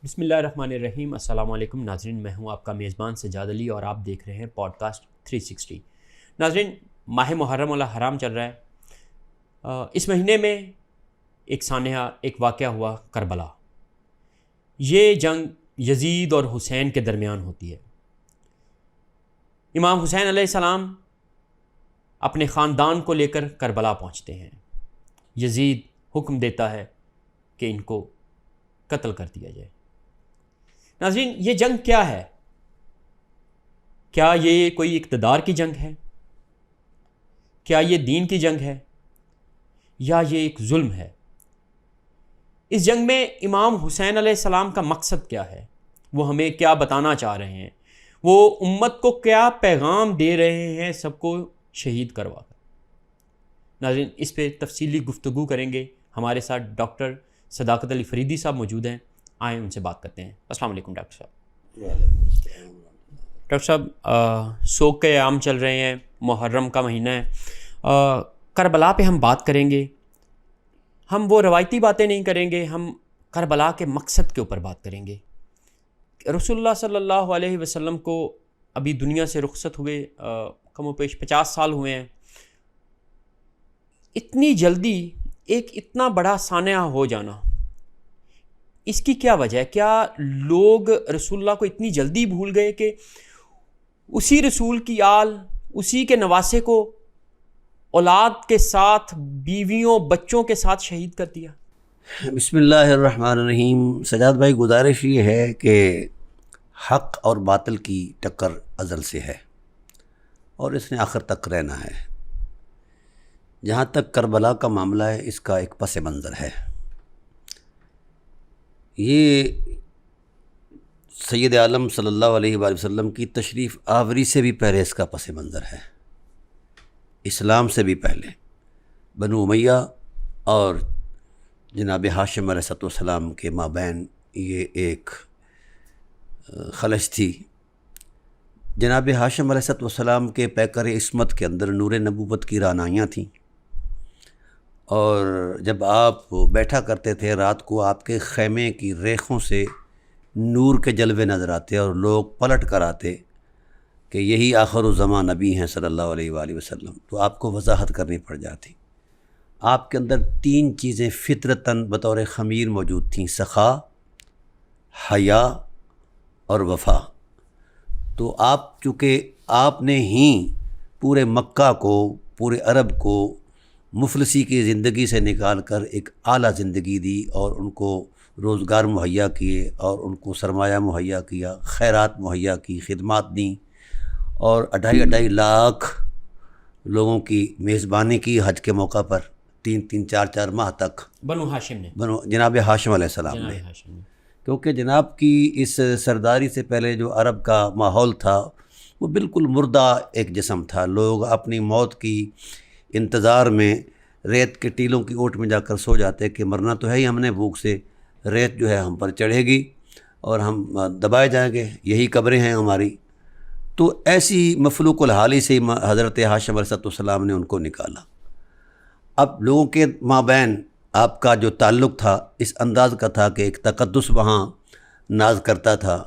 بسم اللہ الرحمن الرحیم۔ السلام علیکم ناظرین، میں ہوں آپ کا میزبان سجاد علی اور آپ دیکھ رہے ہیں پوڈ کاسٹ 360۔ ناظرین، ماہ محرم الحرام چل رہا ہے۔ اس مہینے میں ایک سانحہ، ایک واقعہ ہوا کربلا۔ یہ جنگ یزید اور حسین کے درمیان ہوتی ہے۔ امام حسین علیہ السلام اپنے خاندان کو لے کر کربلا پہنچتے ہیں۔ یزید حکم دیتا ہے کہ ان کو قتل کر دیا جائے۔ ناظرین، یہ جنگ کیا ہے؟ کیا یہ کوئی اقتدار کی جنگ ہے؟ کیا یہ دین کی جنگ ہے؟ یا یہ ایک ظلم ہے؟ اس جنگ میں امام حسین علیہ السلام کا مقصد کیا ہے؟ وہ ہمیں کیا بتانا چاہ رہے ہیں؟ وہ امت کو کیا پیغام دے رہے ہیں سب کو شہید کروا کر؟ ناظرین، اس پہ تفصیلی گفتگو کریں گے۔ ہمارے ساتھ ڈاکٹر صداقت علی فریدی صاحب موجود ہیں، آئیں ان سے بات کرتے ہیں۔ السلام علیکم ڈاکٹر صاحب۔ ڈاکٹر صاحب، سوگ کے ایام چل رہے ہیں، محرم کا مہینہ ہے۔ کربلا پہ ہم بات کریں گے۔ ہم وہ روایتی باتیں نہیں کریں گے، ہم کربلا کے مقصد کے اوپر بات کریں گے۔ رسول اللہ صلی اللہ علیہ وسلم کو ابھی دنیا سے رخصت ہوئے کم و بیش 50 سال ہوئے ہیں۔ اتنی جلدی ایک اتنا بڑا سانحہ ہو جانا، اس کی کیا وجہ ہے؟ کیا لوگ رسول اللہ کو اتنی جلدی بھول گئے کہ اسی رسول کی آل، اسی کے نواسے کو اولاد کے ساتھ، بیویوں بچوں کے ساتھ شہید کر دیا؟ بسم اللہ الرحمن الرحیم۔ سجاد بھائی، گزارش یہ ہے کہ حق اور باطل کی ٹکر ازل سے ہے اور اس نے آخر تک رہنا ہے۔ جہاں تک کربلا کا معاملہ ہے، اس کا ایک پس منظر ہے۔ یہ سید عالم صلی اللہ علیہ وآلہ وسلم کی تشریف آوری سے بھی پہلے اس کا پس منظر ہے، اسلام سے بھی پہلے۔ بنو امیہ اور جناب ہاشم علیہ السلام کے مابین یہ ایک خلش تھی۔ جناب ہاشم علیہ السلام کے پیکر عصمت کے اندر نور نبوت کی رعنائیاں تھیں، اور جب آپ بیٹھا کرتے تھے رات کو، آپ کے خیمے کی ریخوں سے نور کے جلوے نظر آتے اور لوگ پلٹ کر آتے کہ یہی آخر الزمان نبی ہیں صلی اللہ علیہ وآلہ وسلم، تو آپ کو وضاحت کرنی پڑ جاتی۔ آپ کے اندر 3 چیزیں فطرتاً بطور خمیر موجود تھیں: سخا، حیا اور وفا۔ تو آپ چونکہ آپ نے ہی پورے مکہ کو، پورے عرب کو مفلسی کی زندگی سے نکال کر ایک اعلیٰ زندگی دی، اور ان کو روزگار مہیا کیے، اور ان کو سرمایہ مہیا کیا، خیرات مہیا کی، خدمات دیں، اور 2.5 لاکھ لوگوں کی میزبانی کی حج کے موقع پر 3 4 ماہ تک بنو ہاشم نے، جناب ہاشم علیہ السلام نے۔ کیونکہ جناب کی اس سرداری سے پہلے جو عرب کا ماحول تھا وہ بالکل مردہ ایک جسم تھا۔ لوگ اپنی موت کی انتظار میں ریت کے ٹیلوں کی اوٹ میں جا کر سو جاتے کہ مرنا تو ہے ہی ہم نے، بھوک سے ریت جو ہے ہم پر چڑھے گی اور ہم دبائے جائیں گے، یہی قبریں ہیں ہماری۔ تو ایسی مفلوق الحالی سے حضرت ہاشم علیہ السلام نے ان کو نکالا۔ اب لوگوں کے مابین آپ کا جو تعلق تھا اس انداز کا تھا کہ ایک تقدس وہاں ناز کرتا تھا۔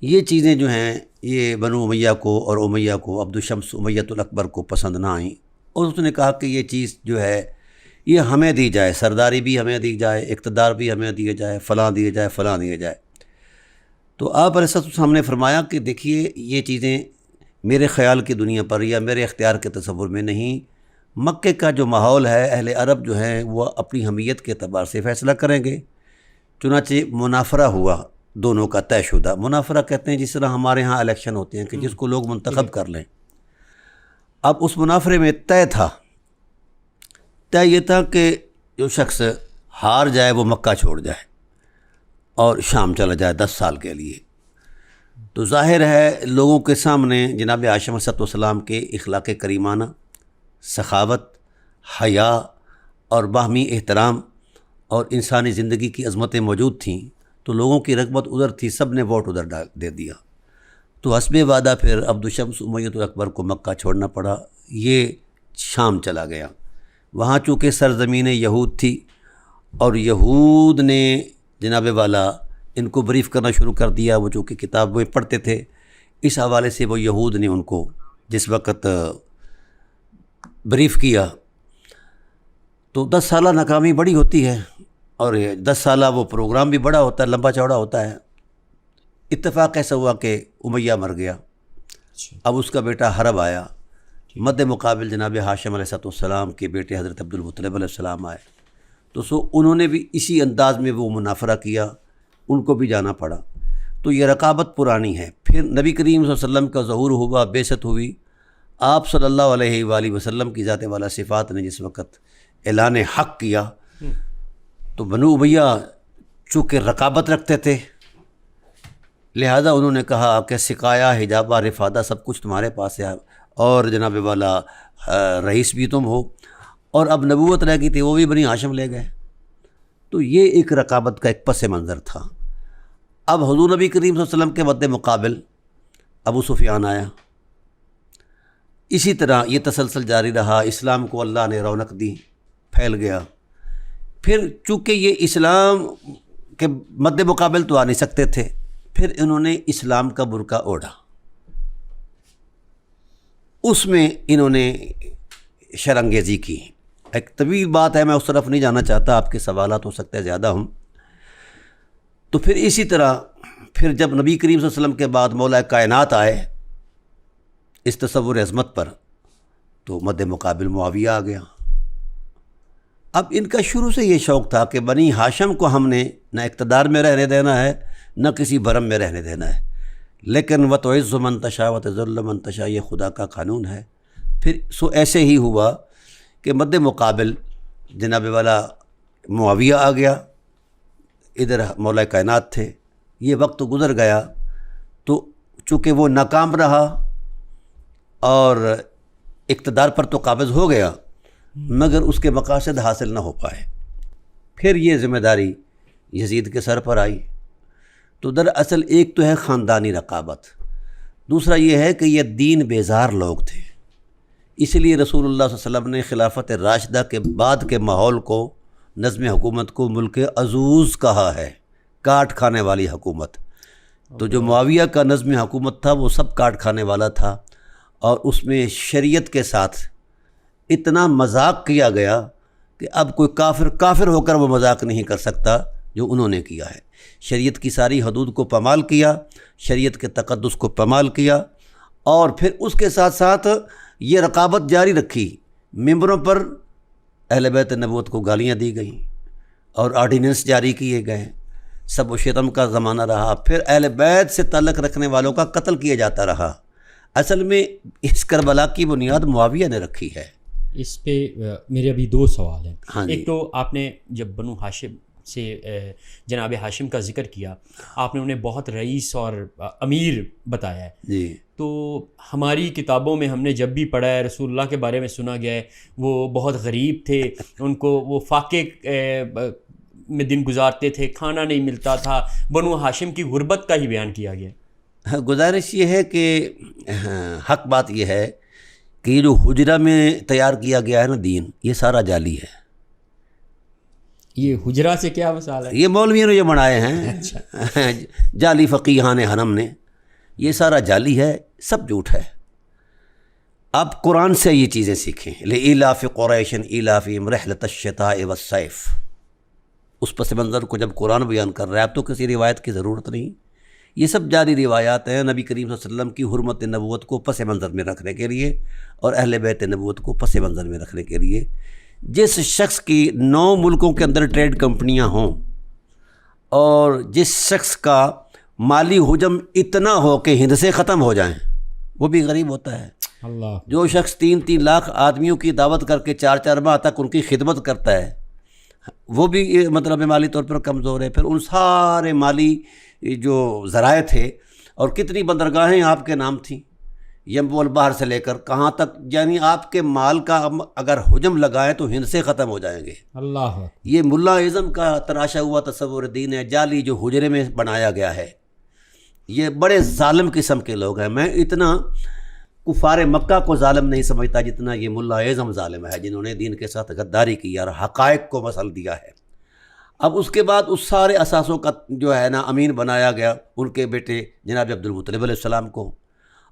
یہ چیزیں جو ہیں یہ بنو امیہ کو اور امیہ کو، عبد الشمس امیۃ الاکبر کو پسند نہ آئیں، اور اس نے کہا کہ یہ چیز جو ہے یہ ہمیں دی جائے، سرداری بھی ہمیں دی جائے، اقتدار بھی ہمیں دیا جائے، فلاں دیے جائے، فلاں دیے جائے۔ تو آپ علیہ السلام نے فرمایا کہ دیکھیے، یہ چیزیں میرے خیال کی دنیا پر یا میرے اختیار کے تصور میں نہیں، مکے کا جو ماحول ہے، اہل عرب جو ہیں وہ اپنی حمیت کے اعتبار سے فیصلہ کریں گے۔ چنانچہ منافرہ ہوا دونوں کا طے شدہ۔ منافرہ کہتے ہیں جس طرح ہمارے ہاں الیکشن ہوتے ہیں کہ جس کو لوگ منتخب کر لیں۔ اب اس منافرے میں طے تھا، طے یہ تھا کہ جو شخص ہار جائے وہ مکہ چھوڑ جائے اور شام چلا جائے 10 سال کے لیے۔ تو ظاہر ہے لوگوں کے سامنے جناب ہاشم علیہ السلام کے اخلاق کریمانہ، سخاوت، حیا اور باہمی احترام اور انسانی زندگی کی عظمتیں موجود تھیں، تو لوگوں کی رغبت ادھر تھی، سب نے ووٹ ادھر دے دیا۔ تو حسب وعدہ پھر عبد الشمس امیۃ الاکبر کو مکہ چھوڑنا پڑا، یہ شام چلا گیا۔ وہاں چونکہ سرزمین یہود تھی اور یہود نے جناب والا ان کو بریف کرنا شروع کر دیا. وہ جو کہ کتاب میں پڑھتے تھے، اس حوالے سے وہ یہود نے ان کو جس وقت بریف کیا تو 10 سالہ ناکامی بڑی ہوتی ہے، اور 10 سالہ وہ پروگرام بھی بڑا ہوتا ہے، لمبا چوڑا ہوتا ہے. اتفاق ایسا ہوا کہ امیہ مر گیا. اب اس کا بیٹا حرب آیا، مد مقابل جناب ہاشم علیہ السلام کے بیٹے حضرت عبد المطلب علیہ السلام آئے. تو انہوں نے بھی اسی انداز میں وہ منافرہ کیا، ان کو بھی جانا پڑا. تو یہ رقابت پرانی ہے. پھر نبی کریم صلی اللہ علیہ وسلم کا ظہور ہوا، بعثت ہوئی. آپ صلی اللہ علیہ وآلہ وسلم کی ذات والا صفات نے جس وقت اعلان حق کیا تو بنو امیہ چونکہ رقابت رکھتے تھے، لہذا انہوں نے کہا کہ سقایا حجابہ رفادہ سب کچھ تمہارے پاس ہے، اور جناب والا رئیس بھی تم ہو، اور اب نبوت رہ گئی تھی وہ بھی بنی ہاشم لے گئے. تو یہ ایک رقابت کا ایک پس منظر تھا. اب حضور نبی کریم صلی اللہ علیہ وسلم کے مد مقابل ابو سفیان آیا. اسی طرح یہ تسلسل جاری رہا. اسلام کو اللہ نے رونق دی، پھیل گیا. پھر چونکہ یہ اسلام کے مد مقابل تو آ نہیں سکتے تھے، پھر انہوں نے اسلام کا برقع اوڑھا. اس میں انہوں نے شرانگیزی کی. ایک طویل بات ہے، میں اس طرف نہیں جانا چاہتا، آپ کے سوالات ہو سکتے ہیں زیادہ ہوں. تو پھر اسی طرح پھر جب نبی کریم صلی اللہ علیہ وسلم کے بعد مولا کائنات آئے اس تصور عظمت پر، تو مد مقابل معاویہ آ گیا. اب ان کا شروع سے یہ شوق تھا کہ بنی ہاشم کو ہم نے نہ اقتدار میں رہنے دینا ہے، نہ کسی بھرم میں رہنے دینا ہے. لیکن وَتُعِزُّ مَن تَشَاءُ وَتُذِلُّ مَن تَشَاءُ یہ خدا کا قانون ہے. پھر ایسے ہی ہوا کہ مد مقابل جناب والا معاویہ آ گیا، ادھر مولا کائنات تھے. یہ وقت گزر گیا تو چونکہ وہ ناکام رہا اور اقتدار پر تو قابض ہو گیا، مگر اس کے مقاصد حاصل نہ ہو پائے. پھر یہ ذمہ داری یزید کے سر پر آئی. تو دراصل ایک تو ہے خاندانی رقابت، دوسرا یہ ہے کہ یہ دین بیزار لوگ تھے. اس لیے رسول اللہ صلی اللہ علیہ وسلم نے خلافت راشدہ کے بعد کے ماحول کو، نظم حکومت کو ملک عزوز کہا ہے، کاٹ کھانے والی حکومت. تو جو معاویہ کا نظم حکومت تھا وہ سب کاٹ کھانے والا تھا، اور اس میں شریعت کے ساتھ اتنا مذاق کیا گیا کہ اب کوئی کافر ہو کر وہ مذاق نہیں کر سکتا جو انہوں نے کیا ہے. شریعت کی ساری حدود کو پامال کیا، شریعت کے تقدس کو پامال کیا، اور پھر اس کے ساتھ ساتھ یہ رقابت جاری رکھی. ممبروں پر اہل بیت نبوت کو گالیاں دی گئیں اور آرڈیننس جاری کیے گئے. سب و شتم کا زمانہ رہا. پھر اہل بیت سے تعلق رکھنے والوں کا قتل کیا جاتا رہا. اصل میں اس کربلا کی بنیاد معاویہ نے رکھی ہے. اس پہ میرے ابھی 2 سوال ہیں. ہاں جی. ایک تو آپ نے جب بنو ہاشم سے جناب ہاشم کا ذکر کیا، آپ نے انہیں بہت رئیس اور امیر بتایا ہے. جی. تو ہماری کتابوں میں ہم نے جب بھی پڑھا ہے، رسول اللہ کے بارے میں سنا گیا ہے وہ بہت غریب تھے، ان کو وہ فاقے میں دن گزارتے تھے، کھانا نہیں ملتا تھا. بنو ہاشم کی غربت کا ہی بیان کیا گیا. گزارش یہ ہے کہ حق بات یہ ہے کہ یہ جو حجرہ میں تیار کیا گیا ہے نا دین، یہ سارا جعلی ہے. یہ حجرہ سے کیا مثال ہے؟ یہ مولویوں نے جو بنائے ہیں جعلی فقیہان حرم نے، یہ سارا جعلی ہے، سب جھوٹ ہے. آپ قرآن سے یہ چیزیں سیکھیں. لإیلاف قریش ایلافہم رحلۃ الشتاء والصیف. اس پس منظر کو جب قرآن بیان کر رہا ہے، اب تو کسی روایت کی ضرورت نہیں. یہ سب جاری روایات ہیں نبی کریم صلی اللہ علیہ وسلم کی حرمت نبوت کو پس منظر میں رکھنے کے لیے اور اہل بیت نبوت کو پس منظر میں رکھنے کے لیے. جس شخص کی 9 ملکوں کے اندر ٹریڈ کمپنیاں ہوں اور جس شخص کا مالی حجم اتنا ہو کہ ہند سے ختم ہو جائیں، وہ بھی غریب ہوتا ہے. اللہ. جو شخص 3-3 لاکھ آدمیوں کی دعوت کر کے 4-4 ماہ تک ان کی خدمت کرتا ہے، وہ بھی مطلب مالی طور پر کمزور ہے. پھر ان سارے مالی جو ذرائع تھے، اور کتنی بندرگاہیں آپ کے نام تھیں، ینبوع البحر سے لے کر کہاں تک، یعنی آپ کے مال کا اگر حجم لگائیں تو ہند سے ختم ہو جائیں گے. اللہ. یہ ملا اعظم کا تراشا ہوا تصور دین ہے، جعلی جو حجرے میں بنایا گیا ہے. یہ بڑے ظالم قسم کے لوگ ہیں. میں اتنا کفار مکہ کو ظالم نہیں سمجھتا جتنا یہ ملا اعظم ظالم ہے، جنہوں نے دین کے ساتھ غداری کی اور حقائق کو مسل دیا ہے. اب اس کے بعد اس سارے اثاثوں کا جو ہے نا امین بنایا گیا ان کے بیٹے جناب عبد المطلب علیہ السلام کو،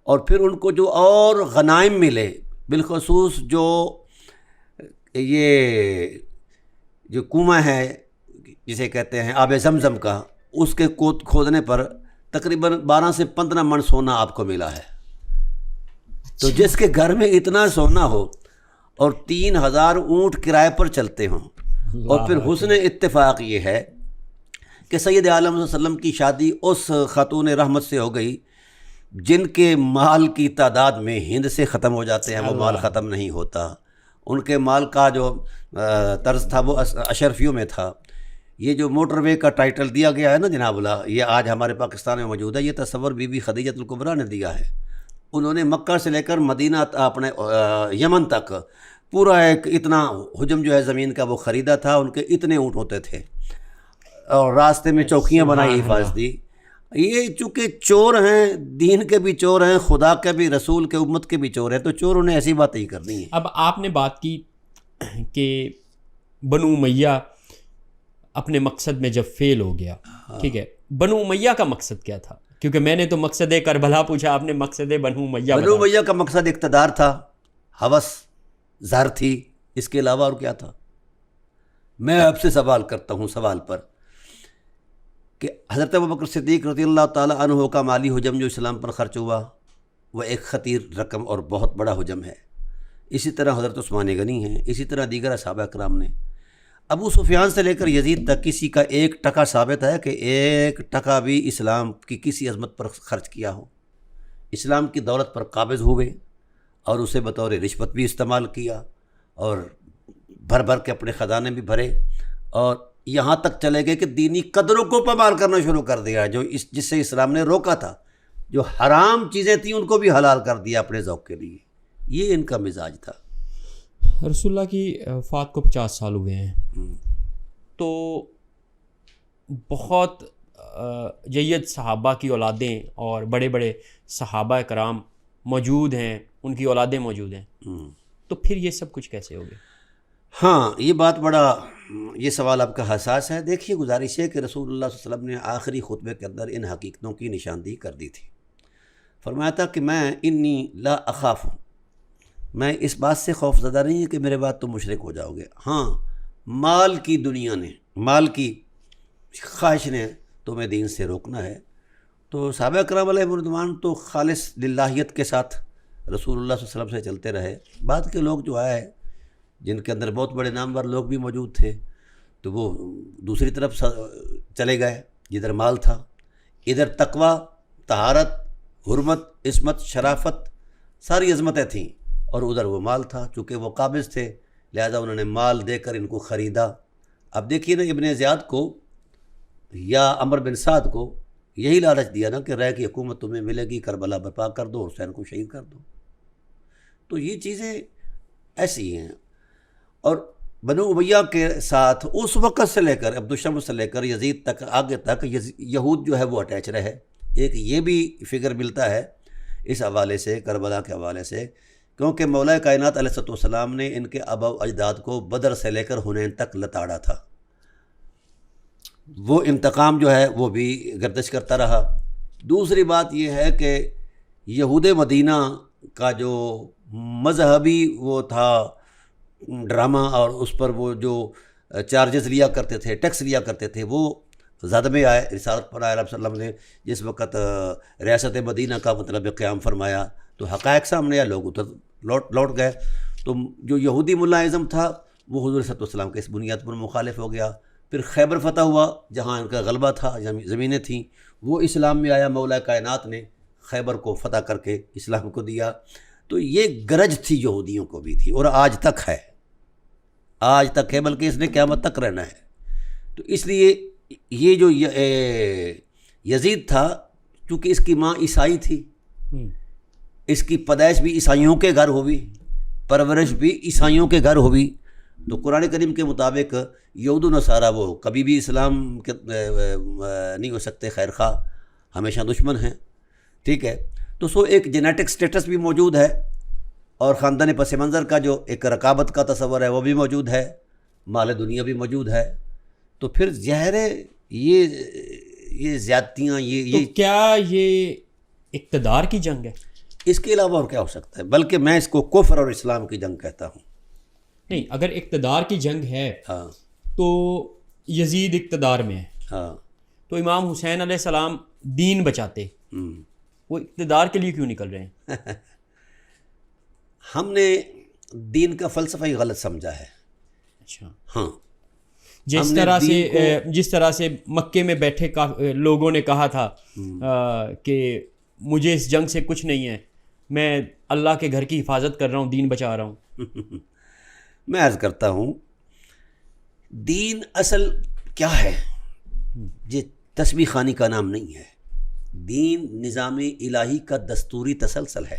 اور پھر ان کو جو اور غنائم ملے، بالخصوص جو یہ جو کنواں ہے جسے کہتے ہیں آب زمزم کا، اس کے کھودنے پر تقریباً 12 سے 15 من سونا آپ کو ملا ہے۔ تو جس کے گھر میں اتنا سونا ہو اور 3000 اونٹ کرائے پر چلتے ہوں، اور پھر حسن اتفاق یہ ہے کہ سید عالم صلی اللہ علیہ وسلم کی شادی اس خاتون رحمت سے ہو گئی جن کے مال کی تعداد میں ہند سے ختم ہو جاتے ہیں، وہ مال ختم نہیں ہوتا۔ ان کے مال کا جو طرز تھا وہ اشرفیوں میں تھا۔ یہ جو موٹر وے کا ٹائٹل دیا گیا ہے نا جناب اللہ، یہ آج ہمارے پاکستان میں موجود ہے، یہ تصور بی بی خدیجہ الکبریٰ نے دیا ہے۔ انہوں نے مکہ سے لے کر مدینہ اپنے یمن تک پورا ایک اتنا حجم جو ہے زمین کا وہ خریدا تھا، ان کے اتنے اونٹ ہوتے تھے، اور راستے میں چوکیاں بنائی حفاظتی۔ یہ چونکہ چور ہیں، دین کے بھی چور ہیں، خدا کے بھی، رسول کے، امت کے بھی چور ہیں، تو چور انہیں ایسی باتیں ہی کرنی ہیں۔ اب آپ نے بات کی کہ بنو امیہ اپنے مقصد میں جب فیل ہو گیا، ٹھیک ہے، بنو امیہ کا مقصد کیا تھا؟ کیونکہ میں نے تو مقصد کربلا پوچھا، آپ نے مقصد بنو امیہ بنو امیہ کا مقصد اقتدار تھا، ہوس، زر تھی، اس کے علاوہ اور کیا تھا؟ میں آپ سے سوال کرتا ہوں سوال پر کہ حضرت ابوبکر صدیق رضی اللہ تعالیٰ عنہ کا مالی حجم جو اسلام پر خرچ ہوا وہ ایک خطیر رقم اور بہت بڑا حجم ہے۔ اسی طرح حضرت عثمان غنی ہیں، اسی طرح دیگر صحابہ کرام نے۔ ابو سفیان سے لے کر یزید تک کسی کا 1% ثابت ہے کہ 1% بھی اسلام کی کسی عظمت پر خرچ کیا ہو؟ اسلام کی دولت پر قابض ہوئے اور اسے بطور رشوت بھی استعمال کیا، اور بھر بھر کے اپنے خزانے بھی بھرے، اور یہاں تک چلے گئے کہ دینی قدروں کو پامال کرنا شروع کر دیا، جو جس سے اسلام نے روکا تھا، جو حرام چیزیں تھیں ان کو بھی حلال کر دیا اپنے ذوق کے لیے۔ یہ ان کا مزاج تھا۔ رسول اللہ کی وفات کو 50 سال ہوئے ہیں، تو بہت جید صحابہ کی اولادیں اور بڑے بڑے صحابہ کرام موجود ہیں، ان کی اولادیں موجود ہیں، تو پھر یہ سب کچھ کیسے ہو گیا؟ ہاں، یہ بات بڑا، یہ سوال آپ کا حساس ہے۔ دیکھیے، گزارش ہے کہ رسول اللہ صلی اللہ علیہ وسلم نے آخری خطبے کے اندر ان حقیقتوں کی نشاندہی کر دی تھی۔ فرمایا تھا کہ میں انی لا اخاف، میں اس بات سے خوف زدہ نہیں ہے کہ میرے بعد تم مشرک ہو جاؤ گے، ہاں مال کی دنیا نے، مال کی خواہش نے تمہیں دین سے روکنا ہے۔ تو صحابہ کرام علیہ رضوان تو خالص للہیت کے ساتھ رسول اللہ صلی اللہ علیہ وسلم سے چلتے رہے۔ بعد کے لوگ جو آئے جن کے اندر بہت بڑے نامور لوگ بھی موجود تھے، تو وہ دوسری طرف چلے گئے جدھر مال تھا۔ ادھر تقویٰ، طہارت، حرمت، عصمت، شرافت، ساری عظمتیں تھیں، اور ادھر وہ مال تھا۔ چونکہ وہ قابض تھے لہذا انہوں نے مال دے کر ان کو خریدا۔ اب دیکھیے نا، ابن زیاد کو یا عمر بن سعد کو یہی لالچ دیا نا کہ رائے کی حکومت تمہیں ملے گی، کربلا برپا کر دو، حسین کو شہید کر دو۔ تو یہ چیزیں ایسی ہیں۔ اور بنو امیہ کے ساتھ اس وقت سے لے کر عبد الشمس سے لے کر یزید تک، آگے تک یہود جو ہے وہ اٹیچ رہے۔ ایک یہ بھی فگر ملتا ہے اس حوالے سے، کربلا کے حوالے سے، کیونکہ مولا کائنات علیہ السلام نے ان کے آبا و اجداد کو بدر سے لے کر حنین تک لتاڑا تھا۔ وہ انتقام جو ہے وہ بھی گردش کرتا رہا۔ دوسری بات یہ ہے کہ یہود مدینہ کا جو مذہبی وہ تھا ڈرامہ، اور اس پر وہ جو چارجز لیا کرتے تھے، ٹیکس لیا کرتے تھے، وہ زد میں آئے۔ رسالت پر علیہ وسلم نے جس وقت ریاست مدینہ کا مطلب قیام فرمایا تو حقائق سامنے آیا، لوگ ادھر لوٹ گئے۔ تو جو یہودی ملا اعظم تھا وہ حضور صلی اللہ علیہ وسلم کے اس بنیاد پر مخالف ہو گیا۔ پھر خیبر فتح ہوا، جہاں ان کا غلبہ تھا، زمینیں تھیں، وہ اسلام میں آیا۔ مولا کائنات نے خیبر کو فتح کر کے اسلام کو دیا۔ تو یہ گرج تھی یہودیوں کو بھی تھی، اور آج تک ہے، آج تک ہے، بلکہ اس نے قیامت تک رہنا ہے۔ تو اس لیے یہ جو یزید تھا، چونکہ اس کی ماں عیسائی تھی، اس کی پیدائش بھی عیسائیوں کے گھر ہوئی، پرورش بھی عیسائیوں کے گھر ہوئی، تو قرآن کریم کے مطابق یہود و نصارہ وہ کبھی بھی اسلام کے نہیں ہو سکتے خیر خواہ، ہمیشہ دشمن ہیں، ٹھیک ہے۔ تو سو ایک جینیٹک سٹیٹس بھی موجود ہے، اور خاندان پس منظر کا جو ایک رقابت کا تصور ہے وہ بھی موجود ہے، مال دنیا بھی موجود ہے۔ تو پھر ظاہر ہے یہ زیادتیاں یہ کیا یہ اقتدار کی جنگ ہے؟ اس کے علاوہ اور کیا ہو سکتا ہے؟ بلکہ میں اس کو کفر اور اسلام کی جنگ کہتا ہوں. نہیں، اگر اقتدار کی جنگ ہے ہاں تو یزید اقتدار میں ہے، ہاں تو امام حسین علیہ السلام دین بچاتے، وہ اقتدار کے لیے کیوں نکل رہے ہیں؟ ہم نے دین کا فلسفہ ہی غلط سمجھا ہے. اچھا، ہاں، جس طرح سے مکے میں بیٹھے لوگوں نے کہا تھا کہ مجھے اس جنگ سے کچھ نہیں ہے، میں اللہ کے گھر کی حفاظت کر رہا ہوں، دین بچا رہا ہوں. میں عرض کرتا ہوں دین اصل کیا ہے؟ یہ تسبیح خوانی کا نام نہیں ہے. دین نظام الہی کا دستوری تسلسل ہے.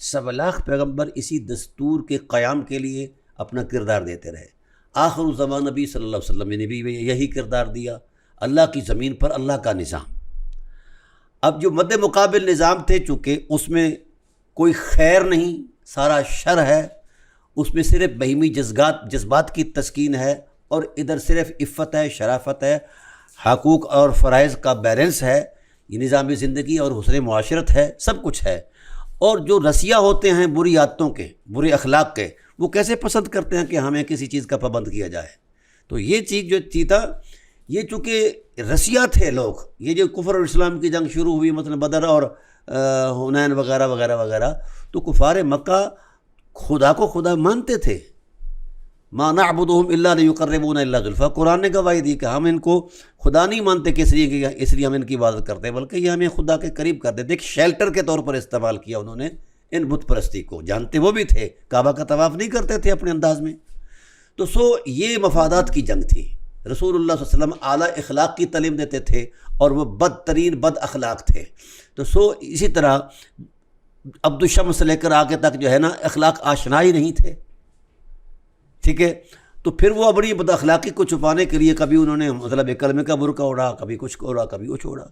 1.25 پیغمبر اسی دستور کے قیام کے لیے اپنا کردار دیتے رہے. آخر الزمان نبی صلی اللہ علیہ وسلم نے بھی یہی کردار دیا. اللہ کی زمین پر اللہ کا نظام. اب جو مد مقابل نظام تھے، چونکہ اس میں کوئی خیر نہیں، سارا شر ہے، اس میں صرف بہیمی جذبات کی تسکین ہے، اور ادھر صرف عفت ہے، شرافت ہے، حقوق اور فرائض کا بیلنس ہے، یہ نظام زندگی اور حسن معاشرت ہے، سب کچھ ہے. اور جو رسیہ ہوتے ہیں بری عادتوں کے، برے اخلاق کے، وہ کیسے پسند کرتے ہیں کہ ہمیں کسی چیز کا پابند کیا جائے. تو یہ چیز جو تھا، یہ چونکہ رسیہ تھے لوگ، یہ جو کفر اور اسلام کی جنگ شروع ہوئی، مثلا بدر اور حنین وغیرہ وغیرہ وغیرہ، تو کفار مکہ خدا کو خدا مانتے تھے. ما نعبدهم الا ليقربونا الى زلفى. قرآن نے گواہی دی کہ ہم ان کو خدا نہیں مانتے کہ اس لیے ہم ان کی عبادت کرتے ہیں، بلکہ یہ ہمیں خدا کے قریب کرتے تھے. ایک شیلٹر کے طور پر استعمال کیا انہوں نے ان بت پرستی کو. جانتے وہ بھی تھے، کعبہ کا طواف نہیں کرتے تھے اپنے انداز میں. تو یہ مفادات کی جنگ تھی. رسول اللہ صلی اللہ علیہ وسلم اعلیٰ اخلاق کی تعلیم دیتے تھے، اور وہ بدترین بد اخلاق تھے. تو اسی طرح عبد الشمس سے لے کر آگے تک جو ہے نا، اخلاق آشنا ہی نہیں تھے. ٹھیک ہے، تو پھر وہ اپنی بد اخلاقی کو چھپانے کے لیے کبھی انہوں نے مطلب ایک کلمے کا برقع اڑا، کبھی کچھ اڑا، کبھی کچھ اڑا.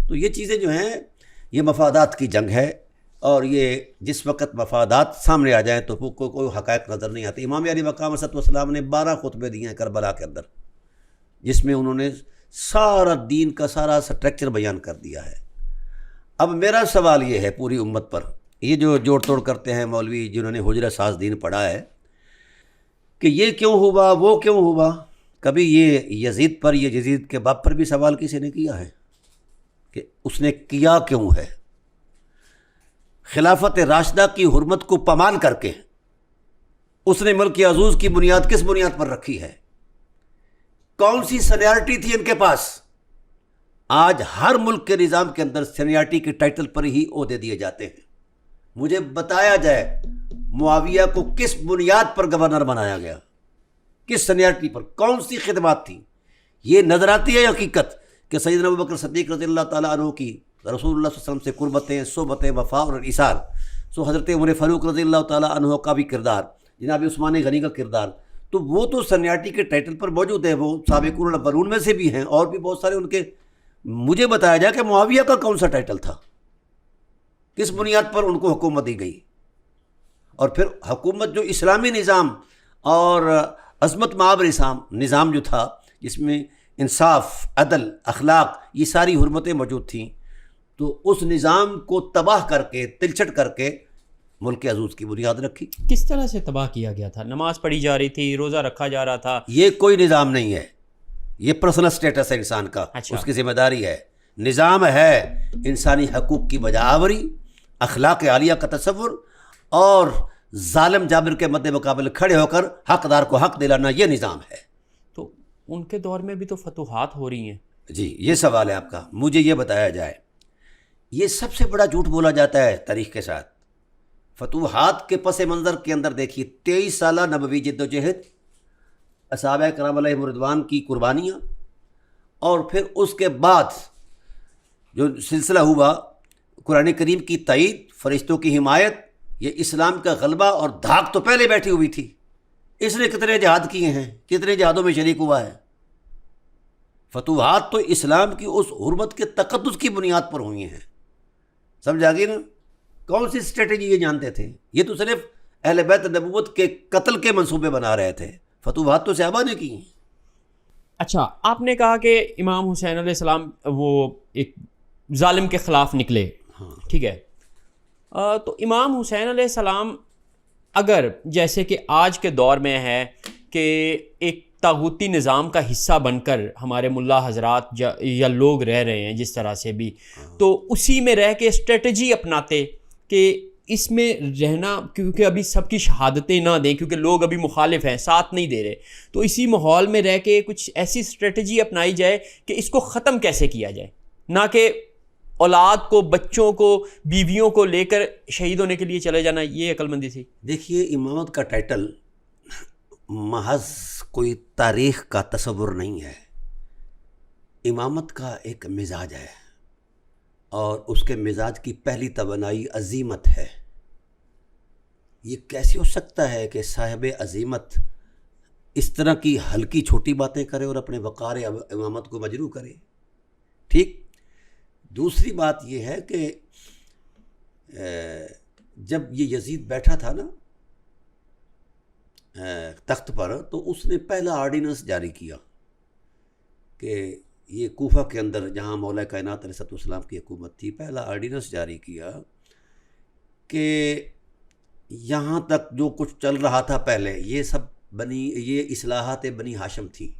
تو یہ چیزیں جو ہیں، یہ مفادات کی جنگ ہے. اور یہ جس وقت مفادات سامنے آ جائیں تو کوئی حقائق نظر نہیں آتی. امام علی مقام صلی اللہ علیہ وسلم نے 12 خطبے دیے ہیں کربلا کے اندر، جس میں انہوں نے سارا دین کا سارا سٹرکچر بیان کر دیا ہے. اب میرا سوال یہ ہے پوری امت پر، یہ جو جوڑ توڑ کرتے ہیں مولوی جنہوں نے حجرہ ساز دین پڑھا ہے، کہ یہ کیوں ہوا، وہ کیوں ہوا، کبھی یہ یزید پر، یہ یزید کے باپ پر بھی سوال کسی نے کیا ہے کہ اس نے کیا کیوں ہے؟ خلافت راشدہ کی حرمت کو پامال کر کے اس نے ملک عزوز کی بنیاد کس بنیاد پر رکھی ہے؟ کون سی سینیارٹی تھی ان کے پاس؟ آج ہر ملک کے نظام کے اندر سینیارٹی کے ٹائٹل پر ہی عہدے دیے جاتے ہیں. مجھے بتایا جائے معاویہ کو کس بنیاد پر گورنر بنایا گیا، کس سینیارٹی پر، کون سی خدمات تھی؟ یہ نظر آتی ہے حقیقت کہ سیدنا ابوبکر صدیق رضی اللہ تعالیٰ عنہ کی رسول اللہ صلی اللہ علیہ وسلم سے قربتیں، صحبتیں، وفا اور ایثار. حضرت عمر فاروق رضی اللہ تعالیٰ عنہ کا بھی کردار، جناب عثمان غنی کا کردار، تو وہ تو سینیارٹی کے ٹائٹل پر موجود ہے، وہ سابقون الاولون میں سے بھی ہیں، اور بھی بہت سارے ان کے. مجھے بتایا جائے کہ معاویہ کا کون سا ٹائٹل تھا، کس بنیاد پر ان کو حکومت دی گئی؟ اور پھر حکومت جو اسلامی نظام اور عظمت مآب نظام جو تھا، جس میں انصاف، عدل، اخلاق، یہ ساری حرمتیں موجود تھیں، تو اس نظام کو تباہ کر کے، تلچھٹ کر کے ملک عزوز کی بنیاد رکھی. کس طرح سے تباہ کیا گیا تھا؟ نماز پڑھی جا رہی تھی، روزہ رکھا جا رہا تھا. یہ کوئی نظام نہیں ہے، یہ پرسنل سٹیٹس ہے انسان کا. اس کی ذمہ داری ہے. نظام ہے انسانی حقوق کی بجا آوری، اخلاق عالیہ کا تصور، اور ظالم جابر کے مد مقابل کھڑے ہو کر حقدار کو حق دلانا، یہ نظام ہے. تو ان کے دور میں بھی تو فتوحات ہو رہی ہیں. جی، یہ سوال ہے آپ کا. مجھے یہ بتایا جائے، یہ سب سے بڑا جھوٹ بولا جاتا ہے تاریخ کے ساتھ. فتوحات کے پس منظر کے اندر دیکھیے 23 سالہ نبوی جد و جہد، صحابہ کرام علیہم رضوان کی قربانیاں، اور پھر اس کے بعد جو سلسلہ ہوا، قرآن کریم کی تائید، فرشتوں کی حمایت، یہ اسلام کا غلبہ اور دھاک تو پہلے بیٹھی ہوئی تھی. اس نے کتنے جہاد کیے ہیں، کتنے جہادوں میں شریک ہوا ہے. فتوحات تو اسلام کی اس حرمت کے تقدس کی بنیاد پر ہوئی ہیں. سمجھا گئی نا؟ کون سی اسٹریٹجی یہ جانتے تھے؟ یہ تو صرف اہل بیت نبوت کے قتل کے منصوبے بنا رہے تھے. فتوحات تو صحابہ نے کی ہیں. اچھا، آپ نے کہا کہ امام حسین علیہ السلام وہ ایک ظالم کے خلاف نکلے، ٹھیک ہے، تو امام حسین علیہ السلام اگر جیسے کہ آج کے دور میں ہے کہ ایک طاغوتی نظام کا حصہ بن کر ہمارے ملا حضرات یا لوگ رہ رہے ہیں جس طرح سے بھی، تو اسی میں رہ کے اسٹریٹجی اپناتے کہ اس میں رہنا، کیونکہ ابھی سب کی شہادتیں نہ دیں کیونکہ لوگ ابھی مخالف ہیں، ساتھ نہیں دے رہے، تو اسی ماحول میں رہ کے کچھ ایسی اسٹریٹجی اپنائی جائے کہ اس کو ختم کیسے کیا جائے، نہ کہ اولاد کو، بچوں کو، بیویوں کو لے کر شہید ہونے کے لیے چلے جانا، یہ عقل مندی تھی؟ دیکھیے، امامت کا ٹائٹل محض کوئی تاریخ کا تصور نہیں ہے، امامت کا ایک مزاج ہے، اور اس کے مزاج کی پہلی توانائی عزیمت ہے۔ یہ کیسے ہو سکتا ہے کہ صاحب عزیمت اس طرح کی ہلکی چھوٹی باتیں کرے اور اپنے وقار امامت کو مجروح کرے؟ ٹھیک۔ دوسری بات یہ ہے کہ جب یہ یزید بیٹھا تھا نا تخت پر، تو اس نے پہلا آرڈیننس جاری کیا کہ یہ کوفہ کے اندر جہاں مولا کائنات علیہ السلام کی حکومت تھی، پہلا آرڈیننس جاری کیا کہ یہاں تک جو کچھ چل رہا تھا پہلے، یہ اصلاحات بنی ہاشم تھی،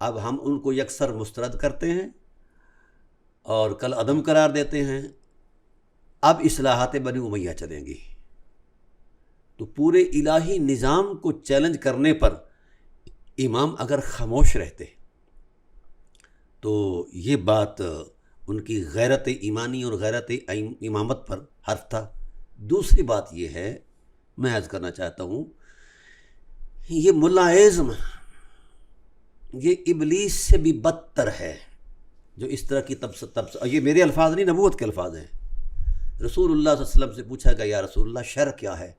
اب ہم ان کو یکسر مسترد کرتے ہیں اور کل عدم قرار دیتے ہیں، اب اصلاحات بنی امیہ چلیں گی۔ تو پورے الہی نظام کو چیلنج کرنے پر امام اگر خاموش رہتے تو یہ بات ان کی غیرت ایمانی اور غیرت امامت پر حرف تھا۔ دوسری بات یہ ہے، میں عرض کرنا چاہتا ہوں، یہ ملا اعظم یہ ابلیس سے بھی بدتر ہے، جو اس طرح کی یہ میرے الفاظ نہیں، نبوت کے الفاظ ہیں۔ رسول اللہ صلی اللہ علیہ وسلم سے پوچھا گیا، یا رسول اللہ شر کیا ہے؟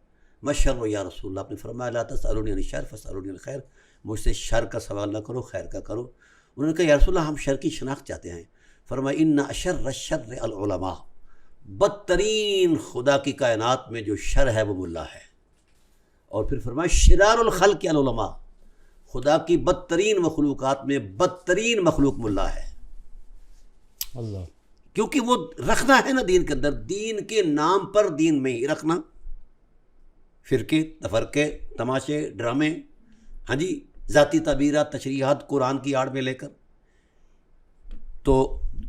مشر یا رسول اللہ، آپ نے فرمایا لا تسألونی عن الشر فاسألونی عن الخیر، مجھ سے شر کا سوال نہ کرو، خیر کا کرو۔ انہوں نے کہا یا رسول اللہ ہم شر کی شناخت چاہتے ہیں۔ فرمایا ان اشر الشر العلماء، بدترین خدا کی کائنات میں جو شر ہے وہ ملا ہے۔ اور پھر فرمایا شرار الخلق العلماء، خدا کی بدترین مخلوقات میں بدترین مخلوق ملا ہے۔ اللہ، کیونکہ وہ رکھنا ہے نا دین کے اندر، دین کے نام پر دین میں ہی رکھنا، فرقے، تفرقے، تماشے، ڈرامے، ہاں جی، ذاتی تعبیرات، تشریحات قرآن کی آڑ میں لے کر۔ تو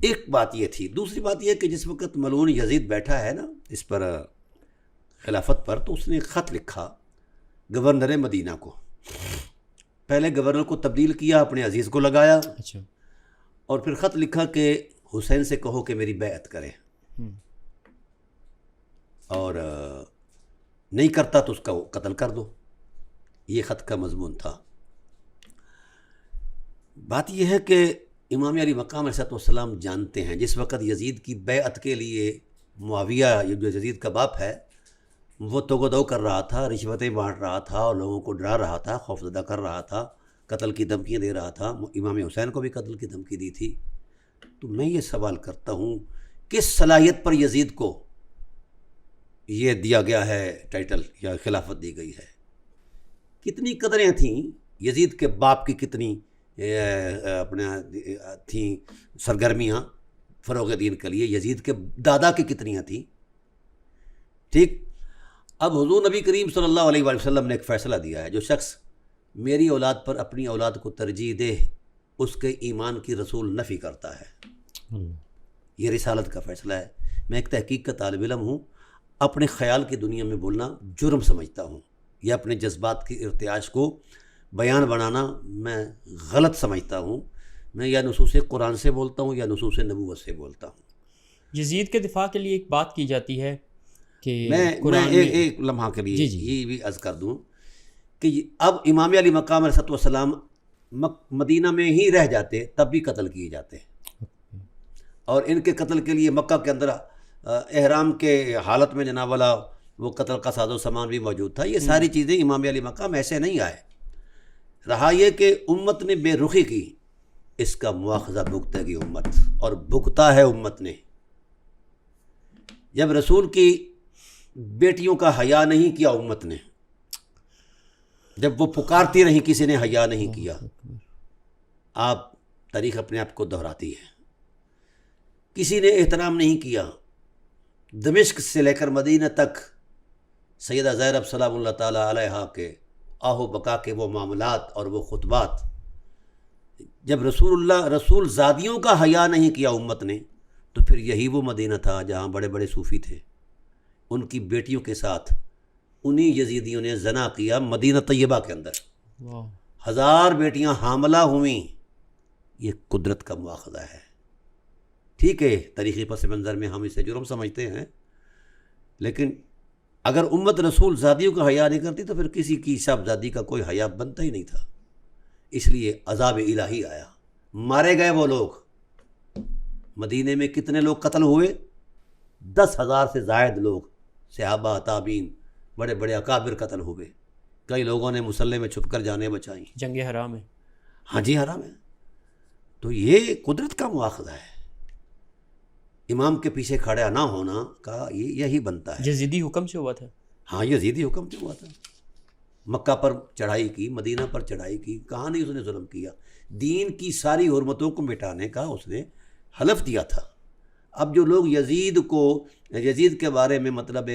ایک بات یہ تھی۔ دوسری بات یہ کہ جس وقت ملعون یزید بیٹھا ہے نا اس پر خلافت پر، تو اس نے خط لکھا گورنر مدینہ کو، پہلے گورنر کو تبدیل کیا، اپنے عزیز کو لگایا، اچھا، اور پھر خط لکھا کہ حسین سے کہو کہ میری بیعت کرے، اور نہیں کرتا تو اس کا قتل کر دو۔ یہ خط کا مضمون تھا۔ بات یہ ہے کہ امام علی مقام علیہ السلام جانتے ہیں جس وقت یزید کی بیعت کے لیے معاویہ، یہ جو یزید کا باپ ہے، وہ توغدو کر رہا تھا، رشوتیں بانٹ رہا تھا اور لوگوں کو ڈرا رہا تھا، خوفزدہ کر رہا تھا، قتل کی دھمکیاں دے رہا تھا، امام حسین کو بھی قتل کی دھمکی دی تھی۔ تو میں یہ سوال کرتا ہوں، کس صلاحیت پر یزید کو یہ دیا گیا ہے ٹائٹل یا خلافت دی گئی ہے؟ کتنی قدریں تھیں یزید کے باپ کی، کتنی اپنے تھیں سرگرمیاں فروغ دین کے لیے، یزید کے دادا کی کتنیاں تھیں۔ ٹھیک۔ اب حضور نبی کریم صلی اللہ علیہ وآلہ وسلم نے ایک فیصلہ دیا ہے، جو شخص میری اولاد پر اپنی اولاد کو ترجیح دے اس کے ایمان کی رسول نفی کرتا ہے۔ یہ رسالت کا فیصلہ ہے۔ میں ایک تحقیق کا طالب علم ہوں، اپنے خیال کی دنیا میں بولنا جرم سمجھتا ہوں، یا اپنے جذبات کی ارتعاش کو بیان بنانا میں غلط سمجھتا ہوں۔ میں یا نصوص قرآن سے بولتا ہوں یا نصوص نبوت سے بولتا ہوں۔ یزید کے دفاع کے لیے ایک بات کی جاتی ہے کہ میں ایک لمحہ کے لیے یہ بھی عرض کر دوں کہ اب امام علی مقام علیہ السلام مدینہ میں ہی رہ جاتے تب بھی قتل کیے جاتے، اور ان کے قتل کے لیے مکہ کے اندر احرام کے حالت میں جناب والا وہ قتل کا ساز و سامان بھی موجود تھا۔ یہ ساری چیزیں امام علی مقام ایسے نہیں آئے، رہا یہ کہ امت نے بے رخی کی، اس کا مواخذہ بھگتے گی امت، اور بھگتا ہے امت نے۔ جب رسول کی بیٹیوں کا حیا نہیں کیا امت نے، جب وہ پکارتی رہیں کسی نے حیا نہیں کیا۔ آپ تاریخ اپنے آپ کو دہراتی ہے. کسی نے احترام نہیں کیا. دمشق سے لے کر مدینہ تک سیدہ زینب سلام اللہ تعالیٰ علیہا کے آہ و بقا کے وہ معاملات اور وہ خطبات، جب رسول زادیوں کا حیا نہیں کیا امت نے، تو پھر یہی وہ مدینہ تھا جہاں بڑے بڑے صوفی تھے. ان کی بیٹیوں کے ساتھ انہی یزیدیوں نے زنا کیا مدینہ طیبہ کے اندر. 1000 بیٹیاں حاملہ ہوئیں. یہ قدرت کا مواخذہ ہے. ٹھیک ہے، تاریخی پس منظر میں ہم اسے جرم سمجھتے ہیں، لیکن اگر امت رسول زادیوں کا حیا نہیں کرتی تو پھر کسی کی صاحبزادی کا کوئی حیا بنتا ہی نہیں تھا. اس لیے عذاب الہی آیا، مارے گئے وہ لوگ. مدینے میں کتنے لوگ قتل ہوئے؟ 10,000 سے زائد لوگ، صحابہ، تابعین، بڑے بڑے اکابر قتل ہوئے. کئی لوگوں نے مسلح میں چھپ کر جانیں بچائیں. جنگ حرام ہے. ہاں جی، حرام ہے. تو یہ قدرت کا مواخذہ ہے. امام کے پیچھے کھڑا نہ ہونا کا یہی بنتا ہے. یزیدی حکم سے ہوا تھا. ہاں، یزیدی حکم سے ہوا تھا. مکہ پر چڑھائی کی، مدینہ پر چڑھائی کی. کہاں نہیں اس نے ظلم کیا. دین کی ساری حرمتوں کو مٹانے کا اس نے حلف دیا تھا. اب جو لوگ یزید کے بارے میں مطلب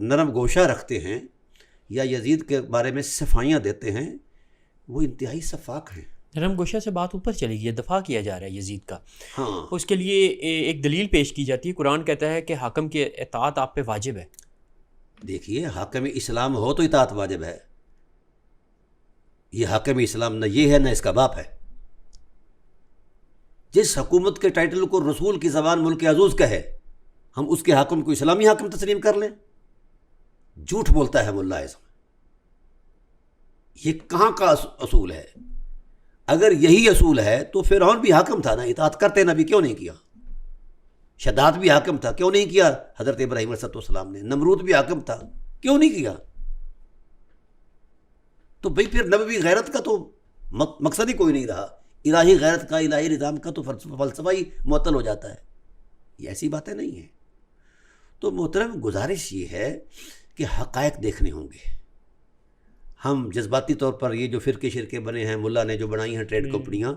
نرم گوشہ رکھتے ہیں یا یزید کے بارے میں صفائیاں دیتے ہیں، وہ انتہائی سفاک ہیں. نرم گوشہ سے بات اوپر چلی گئی ہے، دفاع کیا جا رہا ہے یزید کا. ہاں، اس کے لیے ایک دلیل پیش کی جاتی ہے. قرآن کہتا ہے کہ حاکم کی اطاعت آپ پہ واجب ہے. دیکھیے، حاکم اسلام ہو تو اطاعت واجب ہے. یہ حاکم اسلام نہ یہ ہے نہ اس کا باپ ہے. جس حکومت کے ٹائٹل کو رسول کی زبان ملک عزوز کہے، ہم اس کے حاکم کو اسلامی حاکم تسلیم کر لیں؟ جھوٹ بولتا ہے ملا اعظم. یہ کہاں کا اصول ہے؟ اگر یہی اصول ہے تو فرعون بھی حاکم تھا نا، اطاعت کرتے نبی کیوں نہیں کیا؟ شداد بھی حاکم تھا، کیوں نہیں کیا حضرت ابراہیم علیہ السلام نے؟ نمرود بھی حاکم تھا، کیوں نہیں کیا؟ تو بھئی پھر نبوی غیرت کا تو مقصد ہی کوئی نہیں رہا. الہی غیرت کا، الہی نظام کا تو فلسفہ ہی معطل ہو جاتا ہے. یہ ایسی باتیں نہیں ہیں. تو محترم، گزارش یہ ہے کہ حقائق دیکھنے ہوں گے. ہم جذباتی طور پر یہ جو فرقے شرکے بنے ہیں، ملا نے جو بنائی ہیں ٹریڈ کمپنیاں،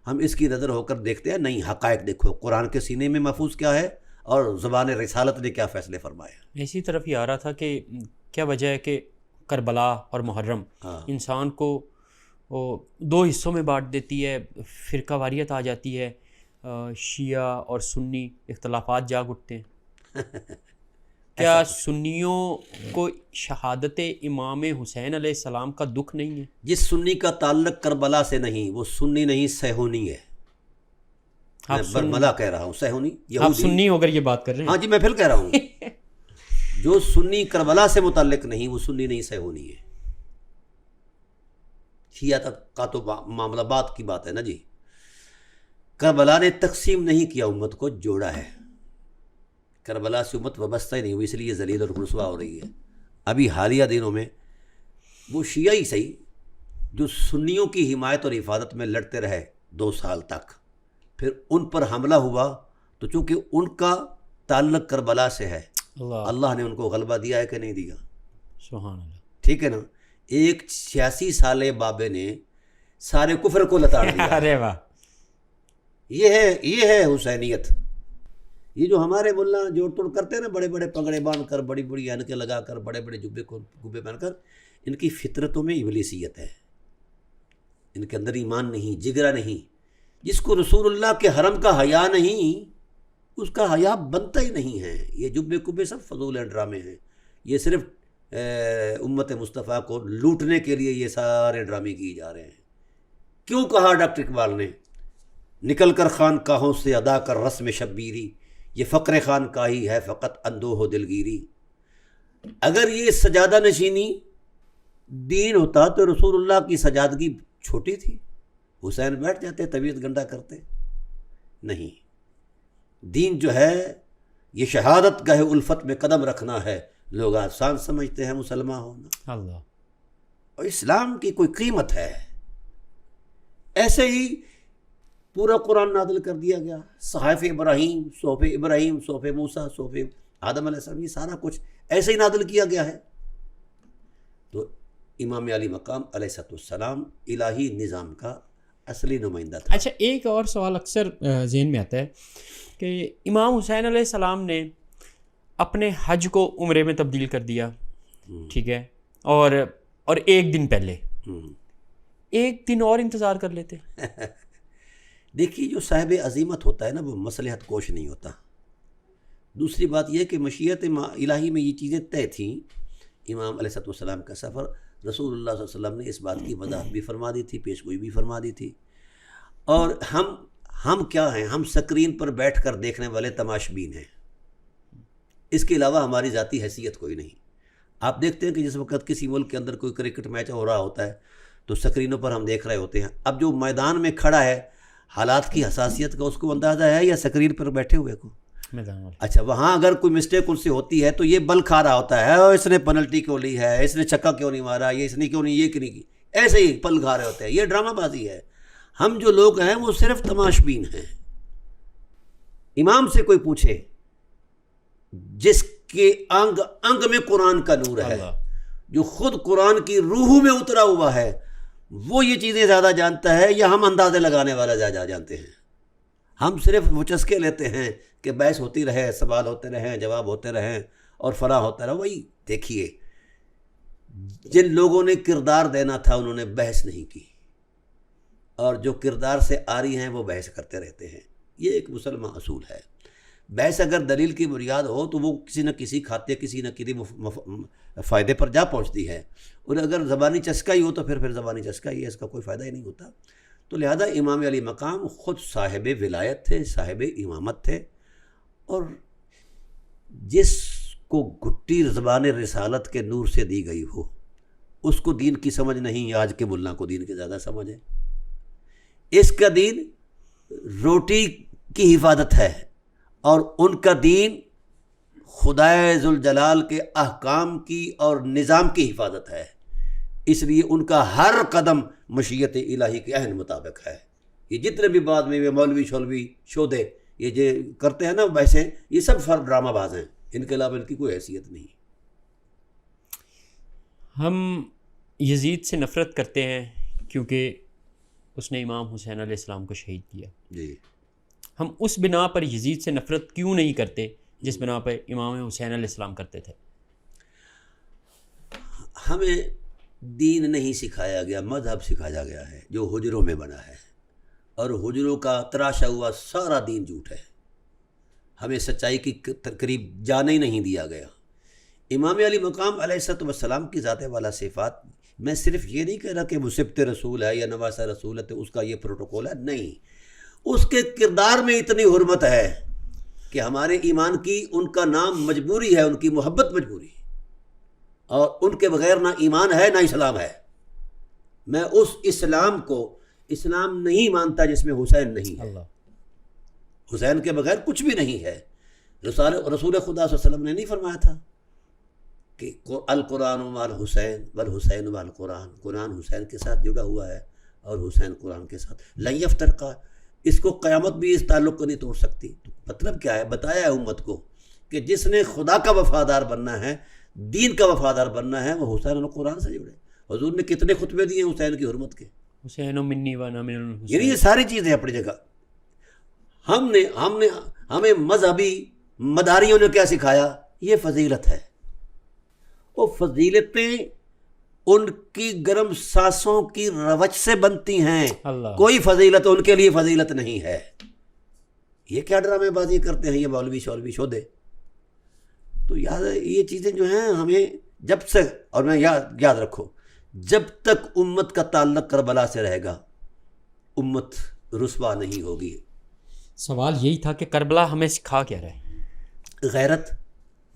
ہم اس کی نظر ہو کر دیکھتے ہیں. نہیں، حقائق دیکھو. قرآن کے سینے میں محفوظ کیا ہے اور زبان رسالت نے کیا فیصلے فرمایا. اسی طرف یہ آ رہا تھا کہ کیا وجہ ہے کہ کربلا اور محرم انسان کو 2 حصوں میں بانٹ دیتی ہے. فرقہ واریت آ جاتی ہے، شیعہ اور سنی اختلافات جاگ اٹھتے ہیں. کیا سنیوں کو شہادت امام حسین علیہ السلام کا دکھ نہیں ہے؟ جس سنی کا تعلق کربلا سے نہیں، وہ سنی نہیں، سہونی ہے. میں برملا کہہ رہا ہوں، سہونی یہودی. آپ سنی ہو کر یہ بات کر رہے ہیں؟ ہاں جی، میں پھر کہہ رہا ہوں. جو سنی کربلا سے متعلق نہیں، وہ سنی نہیں، سہونی ہے. شیعہ کا تو معاملہ بات کی بات ہے نا جی. کربلا نے تقسیم نہیں کیا، امت کو جوڑا ہے. کربلا سے امت وابستہ ہی نہیں ہوئی، اس لیے ذلیل اور رسوا ہو رہی ہے. ابھی حالیہ دنوں میں وہ شیعہ ہی صحیح جو سنیوں کی حمایت اور حفاظت میں لڑتے رہے 2 سال تک، پھر ان پر حملہ ہوا تو چونکہ ان کا تعلق کربلا سے ہے، اللہ نے ان کو غلبہ دیا ہے کہ نہیں دیا؟ سبحان اللہ. ٹھیک ہے نا. ایک 86 سالے بابے نے سارے کفر کو لتاڑ دیا. ارے واہ، یہ ہے حسینیت. یہ جو ہمارے ملا جوڑ توڑ کرتے ہیں نا، بڑے بڑے پگڑے باندھ کر، بڑی بڑی اینکیں لگا کر، بڑے بڑے جبے پہن کر، ان کی فطرتوں میں ابلیسیت ہے. ان کے اندر ایمان نہیں، جگرا نہیں. جس کو رسول اللہ کے حرم کا حیا نہیں، اس کا حیا بنتا ہی نہیں ہے. یہ جبے کبے سب فضول ہیں، ڈرامے ہیں. یہ صرف امت مصطفیٰ کو لوٹنے کے لیے یہ سارے ڈرامے کیے جا رہے ہیں. کیوں کہا ڈاکٹر اقبال نے، نکل کر خانقاہوں سے ادا کر رسم شبیری، یہ فقر خانقاہی ہے فقط اندوہ و دلگیری. اگر یہ سجادہ نشینی دین ہوتا تو رسول اللہ کی سجادگی چھوٹی تھی. حسین بیٹھ جاتے، طبیعت گنڈا کرتے. نہیں، دین جو ہے یہ شہادت گاہ الفت میں قدم رکھنا ہے. لوگ آسان سمجھتے ہیں مسلمان ہونا، اللہ، اور اسلام کی کوئی قیمت ہے؟ ایسے ہی پورا قرآن نازل کر دیا گیا. صحائف ابراہیم، صحف موسیٰ، صحف آدم علیہ السلام، یہ سارا کچھ ایسے ہی نازل کیا گیا ہے. تو امام علی مقام علیہ السلام الہی نظام کا اصلی نمائندہ تھا۔ اچھا، ایک اور سوال اکثر ذہن میں آتا ہے کہ امام حسین علیہ السلام نے اپنے حج کو عمرے میں تبدیل کر دیا، ٹھیک ہے، اور ایک دن پہلے ایک دن اور انتظار کر لیتے۔ دیکھیے جو صاحب عظیمت ہوتا ہے نا وہ مصلحت کوش نہیں ہوتا۔ دوسری بات یہ کہ مشیت الہی میں یہ چیزیں طے تھیں۔ امام علیہ السلام کا سفر رسول اللہ صلی اللہ علیہ وسلم نے اس بات کی وضاحت بھی فرما دی تھی، پیشگوئی بھی فرما دی تھی، اور ہم کیا ہیں؟ ہم سکرین پر بیٹھ کر دیکھنے والے تماشبین ہیں، اس کے علاوہ ہماری ذاتی حیثیت کوئی نہیں۔ آپ دیکھتے ہیں کہ جس وقت کسی ملک کے اندر کوئی کرکٹ میچ ہو رہا ہوتا ہے تو سکرینوں پر ہم دیکھ رہے ہوتے ہیں۔ اب جو میدان میں کھڑا ہے حالات کی حساسیت کا اس کو اندازہ ہے یا سکرین پر بیٹھے ہوئے کو؟ اچھا، وہاں اگر کوئی مسٹیک ان سے ہوتی ہے تو یہ بل کھا رہا ہوتا ہے، اور اس نے پنلٹی کیوں لی ہے، اس نے چھکا کیوں نہیں مارا، یہ اس نے کیوں نہیں، یہ کیوں نہیں کی، ایسے ہی پل کھا رہے ہوتے ہیں۔ یہ ڈرامہ بازی ہے۔ ہم جو لوگ ہیں وہ صرف تماشبین ہیں۔ امام سے کوئی پوچھے جس کے انگ انگ میں قرآن کا نور ہے، جو خود قرآن کی روح میں اترا ہوا ہے، وہ یہ چیزیں زیادہ جانتا ہے یا ہم اندازے لگانے والا زیادہ جانتے ہیں؟ ہم صرف وہ چسکے لیتے ہیں کہ بحث ہوتی رہے، سوال ہوتے رہیں، جواب ہوتے رہیں اور فلاں ہوتا رہا۔ وہی دیکھیے جن لوگوں نے کردار دینا تھا انہوں نے بحث نہیں کی، اور جو کردار سے آری ہیں وہ بحث کرتے رہتے ہیں۔ یہ ایک مسلمان اصول ہے۔ بحث اگر دلیل کی بنیاد ہو تو وہ کسی نہ کسی کھاتے کسی نہ کسی فائدے پر جا پہنچتی ہے، اور اگر زبانی چسکا ہی ہو تو پھر زبانی چسکا ہی ہے، اس کا کوئی فائدہ ہی نہیں ہوتا۔ تو لہذا امام علی مقام خود صاحب ولایت تھے، صاحب امامت تھے، اور جس کو گھٹی زبان رسالت کے نور سے دی گئی ہو اس کو دین کی سمجھ نہیں۔ آج کے ملا کو دین کی زیادہ سمجھ ہے۔ اس کا دین روٹی کی حفاظت ہے، اور ان کا دین خدائے ذوالجلال کے احکام کی اور نظام کی حفاظت ہے۔ اس لیے ان کا ہر قدم مشیت الہی کے عین مطابق ہے۔ یہ جتنے بھی بعد میں مولوی شولوی شودے یہ جو کرتے ہیں نا ویسے، یہ سب فرد ڈرامہ باز ہیں، ان کے علاوہ ان کی کوئی حیثیت نہیں۔ ہم یزید سے نفرت کرتے ہیں کیونکہ اس نے امام حسین علیہ السلام کو شہید کیا۔ جی، ہم اس بنا پر یزید سے نفرت کیوں نہیں کرتے جس بنا پر امام حسین علیہ السلام کرتے تھے؟ ہمیں دین نہیں سکھایا گیا، مذہب سکھایا گیا ہے جو حجروں میں بنا ہے، اور حجروں کا تراشا ہوا سارا دین جھوٹ ہے۔ ہمیں سچائی کی قریب جانے ہی نہیں دیا گیا۔ امام علی مقام علیہ السلام کی ذات والا صفات، میں صرف یہ نہیں کہہ رہا کہ وہ سبت رسول ہے یا نواسہ رسول ہے تو اس کا یہ پروٹوکول ہے، نہیں، اس کے کردار میں اتنی حرمت ہے کہ ہمارے ایمان کی ان کا نام مجبوری ہے، ان کی محبت مجبوری، اور ان کے بغیر نہ ایمان ہے نہ اسلام ہے۔ میں اس اسلام کو اسلام نہیں مانتا جس میں حسین نہیں ہے۔ حسین کے بغیر کچھ بھی نہیں ہے۔ رسول خدا صلی اللہ علیہ وسلم نے نہیں فرمایا تھا کہ القرآن والحسین والحسین والقرآن، قرآن حسین کے ساتھ جڑا ہوا ہے اور حسین قرآن کے ساتھ، لن یفترقا، اس کو قیامت بھی اس تعلق کو نہیں توڑ سکتی۔ تو مطلب کیا ہے؟ بتایا ہے امت کو کہ جس نے خدا کا وفادار بننا ہے، دین کا وفادار بننا ہے، وہ حسین اور قرآن سے جڑے۔ حضور نے کتنے خطبے دیے حسین کی حرمت کے، حسین و منی وانا من الحسین، یعنی یہ ساری چیزیں اپنی جگہ۔ ہمیں مذہبی مداریوں نے کیا سکھایا؟ یہ فضیلت ہے۔ وہ فضیلتیں ان کی گرم سانسوں کی روش سے بنتی ہیں، کوئی فضیلت ان کے لیے فضیلت نہیں ہے۔ یہ کیا ڈرامے بازی کرتے ہیں یہ مولوی شولوی شودے؟ تو یہ چیزیں جو ہیں ہمیں جب سے، اور میں یاد رکھو، جب تک امت کا تعلق کربلا سے رہے گا امت رسوا نہیں ہوگی۔ سوال یہی تھا کہ کربلا ہمیں سکھا کیا رہے؟ غیرت،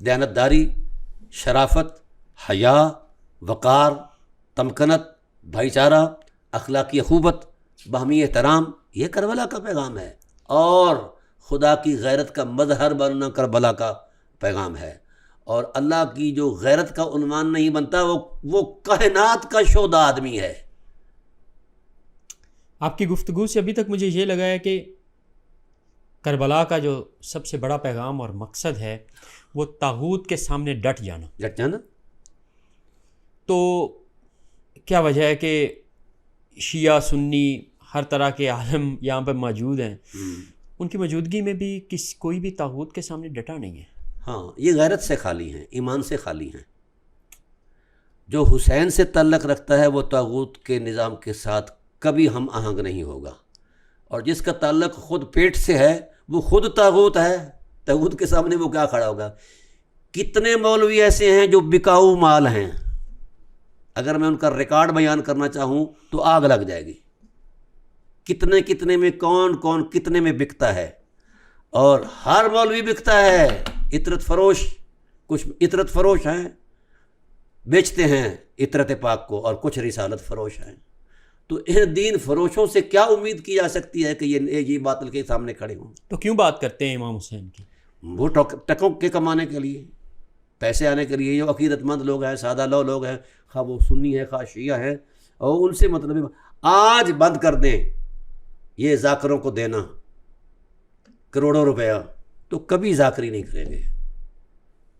دیانتداری، شرافت، حیا، وقار، تمکنت، بھائی چارہ، اخلاقی اخوبت، باہمی احترام، یہ کربلا کا پیغام ہے، اور خدا کی غیرت کا مظہر بننا کربلا کا پیغام ہے۔ اور اللہ کی جو غیرت کا عنوان نہیں بنتا وہ کائنات کا شودا آدمی ہے۔ آپ کی گفتگو سے ابھی تک مجھے یہ لگا ہے کہ کربلا کا جو سب سے بڑا پیغام اور مقصد ہے وہ طاغوت کے سامنے ڈٹ جانا۔ تو کیا وجہ ہے کہ شیعہ سنی ہر طرح کے عالم یہاں پہ موجود ہیں، ان کی موجودگی میں بھی کوئی بھی طاغوت کے سامنے ڈٹا نہیں ہے. ہاں، یہ غیرت سے خالی ہیں، ایمان سے خالی ہیں. جو حسین سے تعلق رکھتا ہے وہ طاغوت کے نظام کے ساتھ کبھی ہم آہنگ نہیں ہوگا، اور جس کا تعلق خود پیٹ سے ہے وہ خود طاغوت ہے. طاغوت کے سامنے وہ کیا کھڑا ہوگا؟ کتنے مولوی ایسے ہیں جو بکاؤ مال ہیں، اگر میں ان کا ریکارڈ بیان کرنا چاہوں تو آگ لگ جائے گی. کتنے میں کون کتنے میں بکتا ہے، اور ہر مولوی بکتا ہے. عطرت فروش، کچھ عطرت فروش ہیں بیچتے ہیں عطرت پاک کو، اور کچھ رسالت فروش ہیں. تو ان دین فروشوں سے کیا امید کی جا سکتی ہے کہ یہ باطل کے سامنے کھڑے ہوں؟ تو کیوں بات کرتے ہیں امام حسین کی؟ وہ ٹکوں کے کمانے کے لیے، پیسے آنے کے لیے. جو عقیدت مند لوگ ہیں، سادہ لوگ ہیں، خواہ وہ سنی ہے خواہ شیعہ ہے، اور ان سے مطلب آج بند کر دیں یہ ذاکروں کو دینا کروڑوں روپیہ، تو کبھی ذاکری نہیں کریں گے.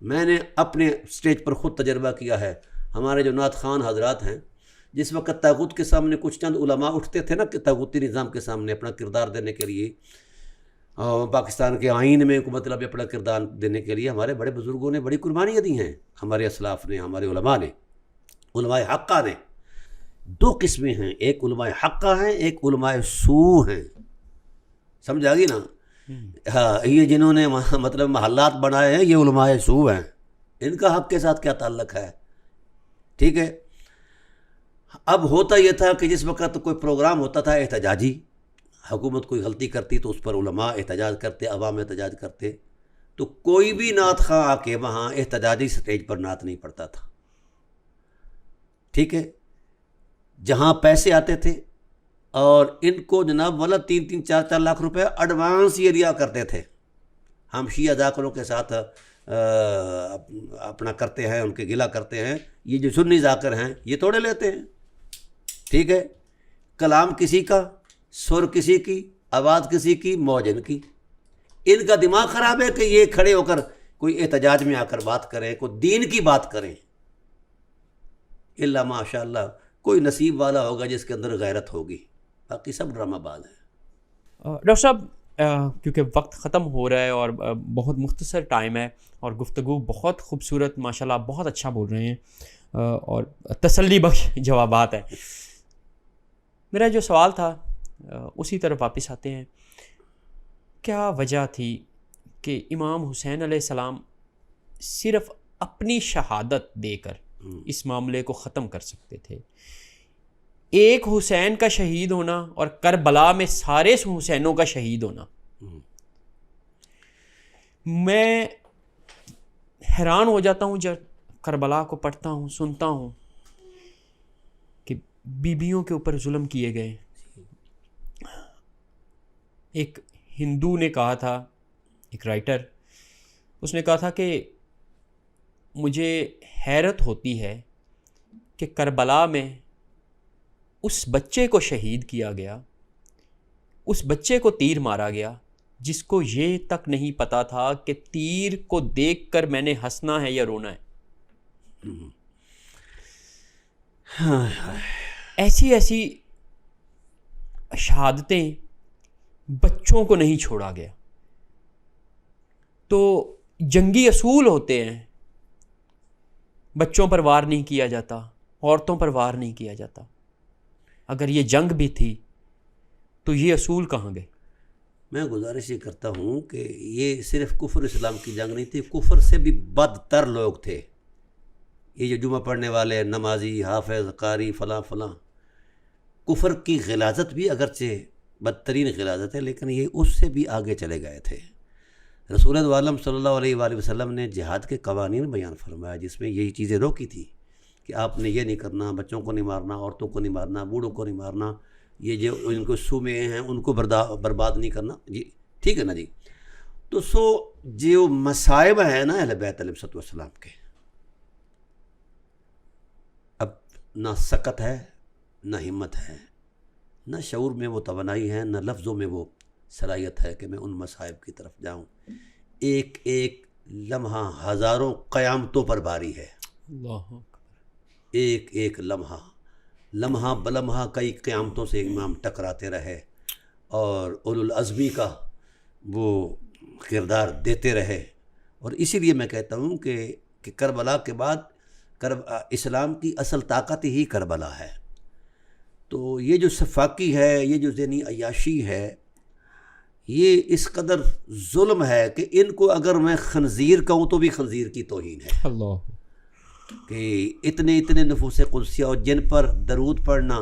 میں نے اپنے سٹیج پر خود تجربہ کیا ہے. ہمارے جو نعت خوان حضرات ہیں، جس وقت طاغوت کے سامنے کچھ چند علماء اٹھتے تھے نا کہ طاغوتی نظام کے سامنے اپنا کردار دینے کے لیے، پاکستان کے آئین میں مطلب اپنا کردار دینے کے لیے ہمارے بڑے بزرگوں نے بڑی قربانیاں دی ہیں. ہمارے اسلاف نے، ہمارے علماء نے، علماء حقہ نے. دو قسمیں ہیں، ایک علماء حقہ ہیں، ایک علماء سو ہیں. سمجھ آ گئی نا؟ ہاں، یہ جنہوں نے مطلب محلات بنائے ہیں یہ علماء سو ہیں. ان کا حق کے ساتھ کیا تعلق ہے؟ ٹھیک ہے. اب ہوتا یہ تھا کہ جس وقت کوئی پروگرام ہوتا تھا احتجاجی، حکومت کوئی غلطی کرتی تو اس پر علماء احتجاج کرتے، عوام احتجاج کرتے، تو کوئی بھی نعت خواں آ کے وہاں احتجاجی سٹیج پر نعت نہیں پڑھتا تھا. ٹھیک ہے. جہاں پیسے آتے تھے اور ان کو جناب والا 3-3 4-4 لاکھ روپے ایڈوانس یہ لیا کرتے تھے. ہم شیعہ ذاکروں کے ساتھ اپنا کرتے ہیں، ان کے گلہ کرتے ہیں. یہ جو سنی ذاکر ہیں یہ توڑے لیتے ہیں. ٹھیک ہے. کلام کسی کا، سر کسی کی، آواز کسی کی، موج ان کی. ان کا دماغ خراب ہے کہ یہ کھڑے ہو کر کوئی احتجاج میں آ کر بات کریں، کوئی دین کی بات کریں. الا ماشاء اللہ کوئی نصیب والا ہوگا جس کے اندر غیرت ہوگی، باقی سب ڈرامہ باز ہیں. ڈاکٹر صاحب، کیونکہ وقت ختم ہو رہا ہے اور بہت مختصر ٹائم ہے، اور گفتگو بہت خوبصورت ماشاءاللہ بہت اچھا بول رہے ہیں اور تسلی بخش جوابات ہیں. میرا جو سوال تھا اسی طرف واپس آتے ہیں. کیا وجہ تھی کہ امام حسین علیہ السلام صرف اپنی شہادت دے کر اس معاملے کو ختم کر سکتے تھے؟ ایک حسین کا شہید ہونا اور کربلا میں سارے حسینوں کا شہید ہونا. میں حیران ہو جاتا ہوں جب کربلا کو پڑھتا ہوں، سنتا ہوں کہ بیویوں کے اوپر ظلم کیے گئے. ایک ہندو نے کہا تھا، ایک رائٹر، اس نے کہا تھا کہ مجھے حیرت ہوتی ہے کہ کربلا میں اس بچے کو شہید کیا گیا، اس بچے کو تیر مارا گیا جس کو یہ تک نہیں پتا تھا کہ تیر کو دیکھ کر میں نے ہنسنا ہے یا رونا ہے. ایسی شہادتیں بچوں کو نہیں چھوڑا گیا. تو جنگی اصول ہوتے ہیں، بچوں پر وار نہیں کیا جاتا، عورتوں پر وار نہیں کیا جاتا. اگر یہ جنگ بھی تھی تو یہ اصول کہاں گئے؟ میں گزارش یہ کرتا ہوں کہ یہ صرف کفر اسلام کی جنگ نہیں تھی، کفر سے بھی بدتر لوگ تھے. یہ جو جمعہ پڑھنے والے نمازی، حافظ، قاری، فلاں فلاں، کفر کی غلاظت بھی اگرچہ بدترین غلاظت ہے لیکن یہ اس سے بھی آگے چلے گئے تھے. رسول عالم صلی اللہ علیہ وآلہ وسلم نے جہاد کے قوانین بیان فرمایا جس میں یہی چیزیں روکی تھی کہ آپ نے یہ نہیں کرنا، بچوں کو نہیں مارنا، عورتوں کو نہیں مارنا، بوڑھوں کو نہیں مارنا، یہ جو ان کو سومے ہیں ان کو برباد نہیں کرنا. جی ٹھیک ہے نا جی. تو جو مصائب ہیں نا اہل بیت علیہ السلام کے، اب نہ سکت ہے، نہ ہمت ہے، نہ شعور میں وہ توانائی ہے، نہ لفظوں میں وہ صلاحیت ہے کہ میں ان مصائب کی طرف جاؤں. ایک ایک لمحہ ہزاروں قیامتوں پر باری ہے. اللہ، ایک ایک لمحہ لمحہ بلمحہ کئی قیامتوں سے امام ٹکراتے رہے اور اولو العزمی کا وہ کردار دیتے رہے. اور اسی لیے میں کہتا ہوں کہ کربلا کے بعد اسلام کی اصل طاقت ہی کربلا ہے. تو یہ جو سفاکی ہے، یہ جو ذہنی عیاشی ہے، یہ اس قدر ظلم ہے کہ ان کو اگر میں خنزیر کہوں تو بھی خنزیر کی توہین ہے. اللہ، کہ اتنے نفوس قدسیہ اور جن پر درود پڑھنا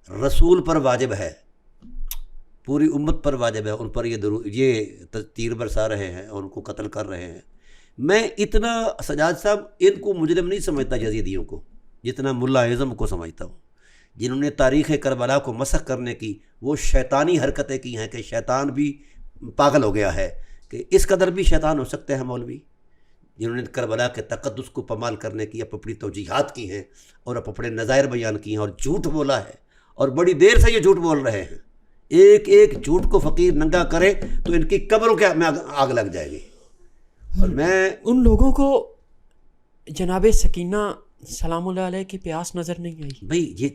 رسول پر واجب ہے، پوری امت پر واجب ہے، ان پر یہ تیر برسا رہے ہیں اور ان کو قتل کر رہے ہیں. میں اتنا سجاد صاحب ان کو مجرم نہیں سمجھتا یزیدیوں کو، جتنا ملا اعظم کو سمجھتا ہوں، جنہوں نے تاریخ کربلا کو مسخ کرنے کی وہ شیطانی حرکتیں کی ہیں کہ شیطان بھی پاگل ہو گیا ہے. کہ اس قدر بھی شیطان ہو سکتے ہیں مولوی، جنہوں نے کربلا کے تقدس کو پامال کرنے کی اپنی توجیحات کی ہیں اور اپنے نظائر بیان کی ہیں اور جھوٹ بولا ہے، اور بڑی دیر سے یہ جھوٹ بول رہے ہیں. ایک جھوٹ کو فقیر ننگا کرے تو ان کی قبروں کے میں آگ لگ جائے گی. اور میں ان لوگوں کو جناب سکینہ سلام اللہ علیہ کی پیاس نظر نہیں آئی. بھئی یہ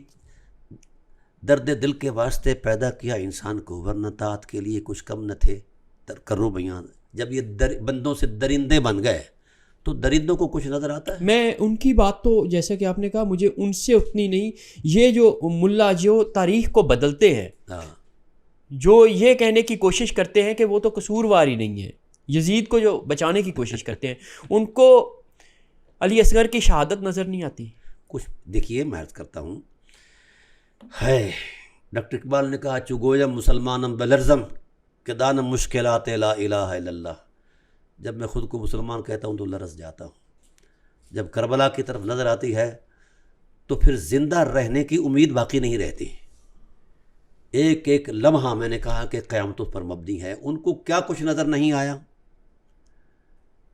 درد دل کے واسطے پیدا کیا انسان کو، ورنہ طاعت کے لیے کچھ کم نہ تھے. کرو بیان، جب یہ بندوں سے درندے بن گئے تو درندوں کو کچھ نظر آتا ہے؟ میں ان کی بات تو جیسا کہ آپ نے کہا مجھے ان سے اتنی نہیں، یہ جو ملا جو تاریخ کو بدلتے ہیں، جو یہ کہنے کی کوشش کرتے ہیں کہ وہ تو قصوروار ہی نہیں ہے، یزید کو جو بچانے کی کوشش کرتے ہیں، ان کو علی اصغر کی شہادت نظر نہیں آتی. کچھ دیکھیے، میں عرض کرتا ہوں، ہے ڈاکٹر اقبال نے کہا چگویم مسلمانم بلرزم کہ دانم مشکلات لا الہ الا اللہ. جب میں خود کو مسلمان کہتا ہوں تو لرز جاتا ہوں. جب کربلا کی طرف نظر آتی ہے تو پھر زندہ رہنے کی امید باقی نہیں رہتی. ایک لمحہ میں نے کہا کہ قیامتوں پر مبنی ہے. ان کو کیا کچھ نظر نہیں آیا؟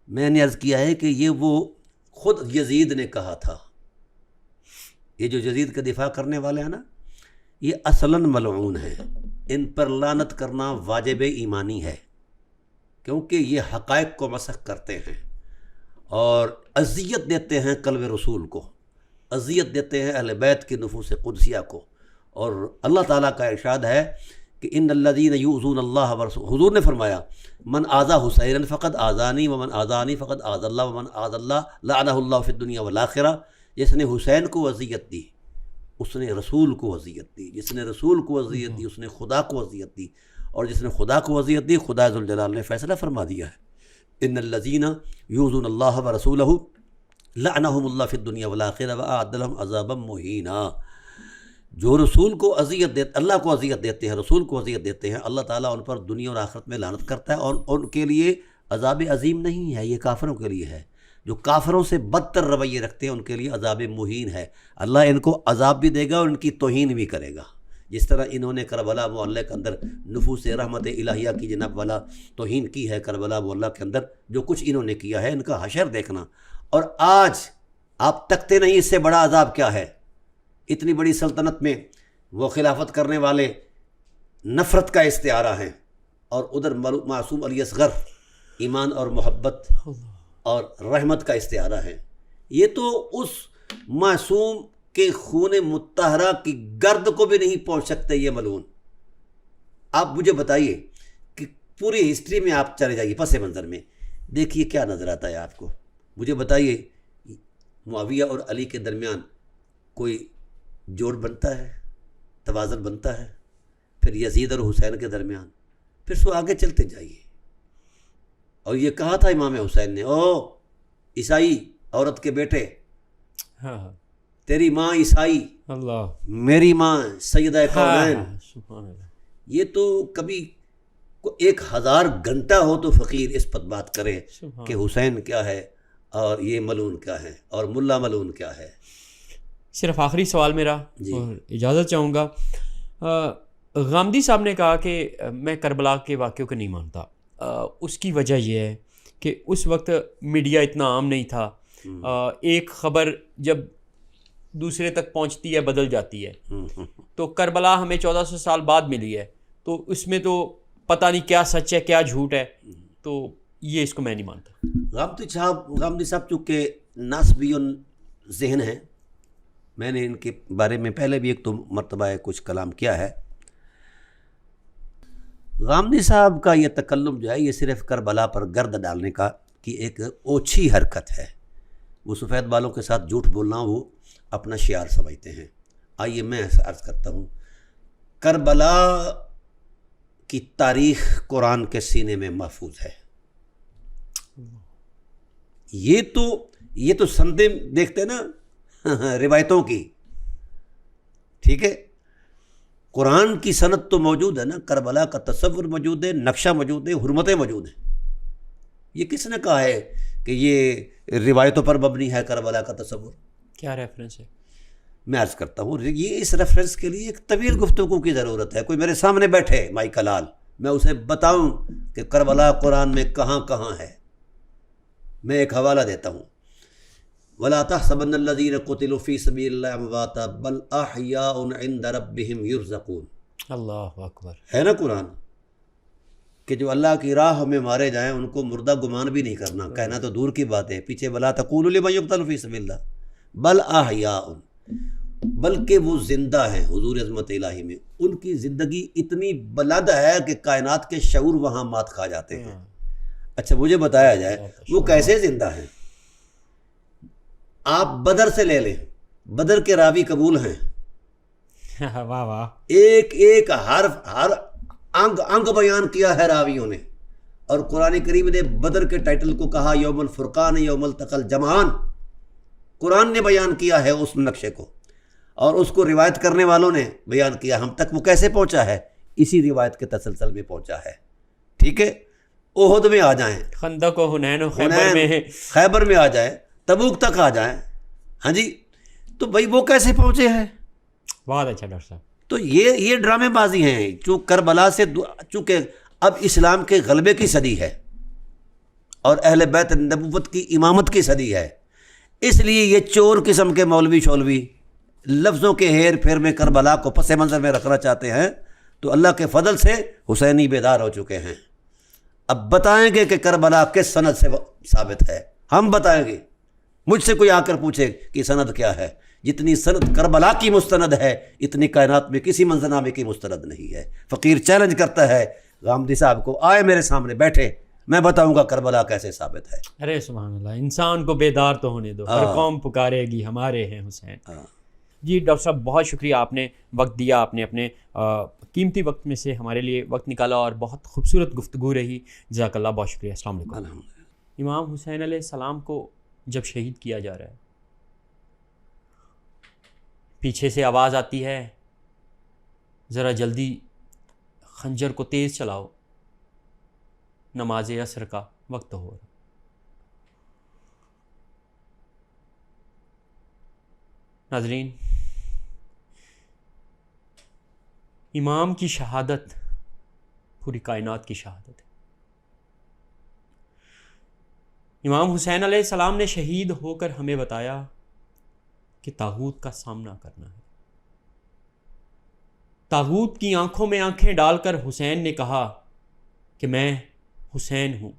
میں نے عرض کیا ہے کہ یہ وہ خود یزید نے کہا تھا. یہ جو یزید کا دفاع کرنے والے ہیں نا، یہ اصلاً ملعون ہیں. ان پر لعنت کرنا واجب ایمانی ہے، کیونکہ یہ حقائق کو مسخ کرتے ہیں اور اذیت دیتے ہیں قلب رسول کو، اذیت دیتے ہیں اہل بیت کی نفوس قدسیہ کو. اور اللہ تعالیٰ کا ارشاد ہے کہ ان الذین یؤذون اللہ ورسولہ، حضور نے فرمایا من آذا حسینا فقد آذانی ومن آذانی فقد آذ اللہ ومن آذ اللہ لعنہ اللہ فی الدنیا والآخرہ. جس نے حسین کو اذیت دی اس نے رسول کو اذیت دی، جس نے رسول کو اذیت دی اس نے خدا کو اذیت دی، اور جس نے خدا کو اذیت دی خدا ذوالجلال نے فیصلہ فرما دیا ہے ان الذین یؤذون اللہ ورسولہ لعنہم اللہ فی الدنیا والآخرہ واعد لہم عذابا مہینا. جو رسول کو اذیت دیتے، اللہ کو اذیت دیتے ہیں، رسول کو اذیت دیتے ہیں، اللہ تعالیٰ ان پر دنیا اور آخرت میں لعنت کرتا ہے، اور ان کے لیے عذاب عظیم نہیں ہے، یہ کافروں کے لیے ہے. جو کافروں سے بدتر رویے رکھتے ہیں ان کے لیے عذاب مہین ہے. اللہ ان کو عذاب بھی دے گا اور ان کی توہین بھی کرے گا. جس طرح انہوں نے کربلا معلّہ کے اندر نفوس رحمت الہیہ کی جناب والا توہین کی ہے، کربلا معلّہ کے اندر جو کچھ انہوں نے کیا ہے، ان کا حشر دیکھنا. اور آج آپ تکتے نہیں اس سے بڑا عذاب کیا ہے. اتنی بڑی سلطنت میں وہ خلافت کرنے والے نفرت کا استعارہ ہیں، اور ادھر معصوم علی اصغر ایمان اور محبت اور رحمت کا استعارہ ہے. یہ تو اس معصوم کے خون مطہرہ کی گرد کو بھی نہیں پہنچ سکتے یہ ملعون. آپ مجھے بتائیے کہ پوری ہسٹری میں آپ چلے جائیے، پس منظر میں دیکھیے کیا نظر آتا ہے آپ کو. مجھے بتائیے معاویہ اور علی کے درمیان کوئی جوڑ بنتا ہے، توازن بنتا ہے؟ پھر یزید اور حسین کے درمیان، پھر سو آگے چلتے جائیے. اور یہ کہا تھا امام حسین نے، او عیسائی عورت کے بیٹے، تیری ماں عیسائی، اللہ میری ماں سیدہ کونین. یہ تو کبھی 1000 گھنٹہ ہو تو فقیر اس پر بات کرے کہ حسین کیا ہے اور یہ ملعون کیا ہے اور ملا ملعون کیا ہے. صرف آخری سوال میرا، اور اجازت چاہوں گا. غامدی صاحب نے کہا کہ میں کربلا کے واقعوں کو نہیں مانتا. اس کی وجہ یہ ہے کہ اس وقت میڈیا اتنا عام نہیں تھا. ایک خبر جب دوسرے تک پہنچتی ہے بدل جاتی ہے. تو کربلا ہمیں 1400 سال بعد ملی ہے، تو اس میں تو پتہ نہیں کیا سچ ہے کیا جھوٹ ہے. تو یہ اس کو میں نہیں مانتا. غامدی صاحب چونکہ ناسبی ذہن ہیں، میں نے ان کے بارے میں پہلے بھی ایک تو مرتبہ کچھ کلام کیا ہے۔ غامدی صاحب کا یہ تکلم جو ہے یہ صرف کربلا پر گرد ڈالنے کی ایک اوچھی حرکت ہے۔ وہ سفید بالوں کے ساتھ جھوٹ بولنا وہ اپنا شعار سمجھتے ہیں۔ آئیے میں عرض کرتا ہوں، کربلا کی تاریخ قرآن کے سینے میں محفوظ ہے۔ یہ تو سندیں دیکھتے نا روایتوں کی، ٹھیک ہے، قرآن کی سند تو موجود ہے نا، کربلا کا تصور موجود ہے، نقشہ موجود ہے، حرمتیں موجود ہیں۔ یہ کس نے کہا ہے کہ یہ روایتوں پر مبنی ہے کربلا کا تصور؟ کیا ریفرنس ہے؟ میں عرض کرتا ہوں، یہ اس ریفرنس کے لیے ایک طویل گفتگو کی ضرورت ہے۔ کوئی میرے سامنے بیٹھے مائک لال، میں اسے بتاؤں کہ کربلا قرآن میں کہاں کہاں ہے۔ میں ایک حوالہ دیتا ہوں، وَلَا تَحْسَبَنَّ الَّذِينَ قُتِلُوا فِي سَبِيلِ اللَّهِ أَمْوَاتًا بَلْ أَحْيَاءٌ عِندَ رَبِّهِمْ يُرْزَقُونَ۔ اللہ اکبر، ہے نا قرآن کہ جو اللہ کی راہ میں مارے جائیں ان کو مردہ گمان بھی نہیں کرنا، کہنا تو دور کی بات ہے، پیچھے وَلَا تَقُولُوا لِمَن يُقْتَلُ فِي سَبِيلِ اللَّهِ بَلْ أَحْيَاءٌ، بلکہ وہ زندہ ہیں حضور عظمت الہی میں، ان کی زندگی اتنی بلند ہے کہ کائنات کے شعور وہاں مات کھا جاتے ہیں۔ اچھا مجھے بتایا جائے وہ کیسے زندہ ہیں؟ آپ بدر سے لے لیں، بدر کے راوی قبول ہیں، واہ واہ، ایک ایک حرف ہر انگ بیان کیا ہے راویوں نے، اور قرآن کریم نے بدر کے ٹائٹل کو کہا یوم الفرقان یوم التقى الجمعان۔ قرآن نے بیان کیا ہے اس نقشے کو، اور اس کو روایت کرنے والوں نے بیان کیا۔ ہم تک وہ کیسے پہنچا ہے؟ اسی روایت کے تسلسل میں پہنچا ہے، ٹھیک ہے۔ احد میں آ جائیں، خندق و حنین و خیبر میں، خیبر میں آ جائیں، تبوک تک آ جائیں، ہاں جی، تو بھائی وہ کیسے پہنچے ہیں؟ بہت اچھا ڈاکٹر صاحب۔ تو یہ ڈرامے بازی ہیں۔ کربلا سے چونکہ اب اسلام کے غلبے کی صدی ہے اور اہل بیت نبوت کی امامت کی صدی ہے، اس لیے یہ چور قسم کے مولوی شولوی لفظوں کے ہیر پھیر میں کربلا کو پس منظر میں رکھنا چاہتے ہیں، تو اللہ کے فضل سے حسینی بیدار ہو چکے ہیں۔ اب بتائیں گے کہ کربلا کس سند سے ثابت ہے، ہم بتائیں گے۔ مجھ سے کوئی آ کر پوچھے کہ سند کیا ہے، جتنی سند کربلا کی مستند ہے اتنی کائنات میں کسی منظرنامے کی مستند نہیں ہے۔ فقیر چیلنج کرتا ہے غامدی صاحب کو، آئے میرے سامنے بیٹھے، میں بتاؤں گا کربلا کیسے ثابت ہے۔ ارے سبحان اللہ، انسان کو بیدار تو ہونے دو، ہر قوم پکارے گی ہمارے ہیں حسین۔ جی ڈاکٹر صاحب بہت شکریہ، آپ نے وقت دیا، آپ نے اپنے قیمتی وقت میں سے ہمارے لیے وقت نکالا اور بہت خوبصورت گفتگو رہی، جزاک اللہ، بہت شکریہ، السلام علیکم۔ امام حسین علیہ السلام کو جب شہید کیا جا رہا ہے، پیچھے سے آواز آتی ہے ذرا جلدی خنجر کو تیز چلاؤ، نماز عصر کا وقت ہو رہا۔ ناظرین، امام کی شہادت پوری کائنات کی شہادت ہے۔ امام حسین علیہ السلام نے شہید ہو کر ہمیں بتایا کہ طاغوت کا سامنا کرنا ہے۔ طاغوت کی آنکھوں میں آنکھیں ڈال کر حسین نے کہا کہ میں حسین ہوں،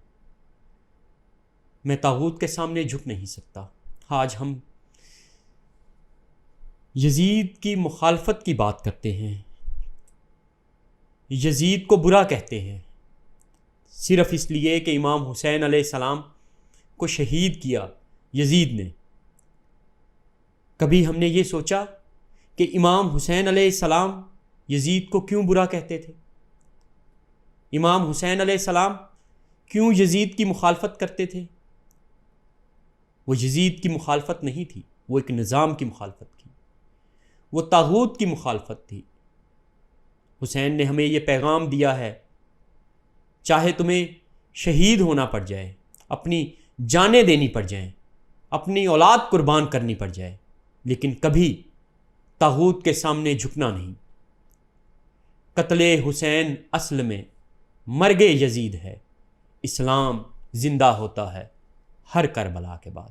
میں طاغوت کے سامنے جھک نہیں سکتا۔ آج ہم یزید کی مخالفت کی بات کرتے ہیں، یزید کو برا کہتے ہیں، صرف اس لیے کہ امام حسین علیہ السلام کو شہید کیا یزید نے۔ کبھی ہم نے یہ سوچا کہ امام حسین علیہ السلام یزید کو کیوں برا کہتے تھے؟ امام حسین علیہ السلام کیوں یزید کی مخالفت کرتے تھے؟ وہ یزید کی مخالفت نہیں تھی، وہ ایک نظام کی مخالفت تھی، وہ طاغوت کی مخالفت تھی۔ حسین نے ہمیں یہ پیغام دیا ہے، چاہے تمہیں شہید ہونا پڑ جائے، اپنی جانیں دینی پڑ جائیں، اپنی اولاد قربان کرنی پڑ جائے، لیکن کبھی طاغوت کے سامنے جھکنا نہیں۔ قتل حسین اصل میں مرگ یزید ہے، اسلام زندہ ہوتا ہے ہر کربلا کے بعد۔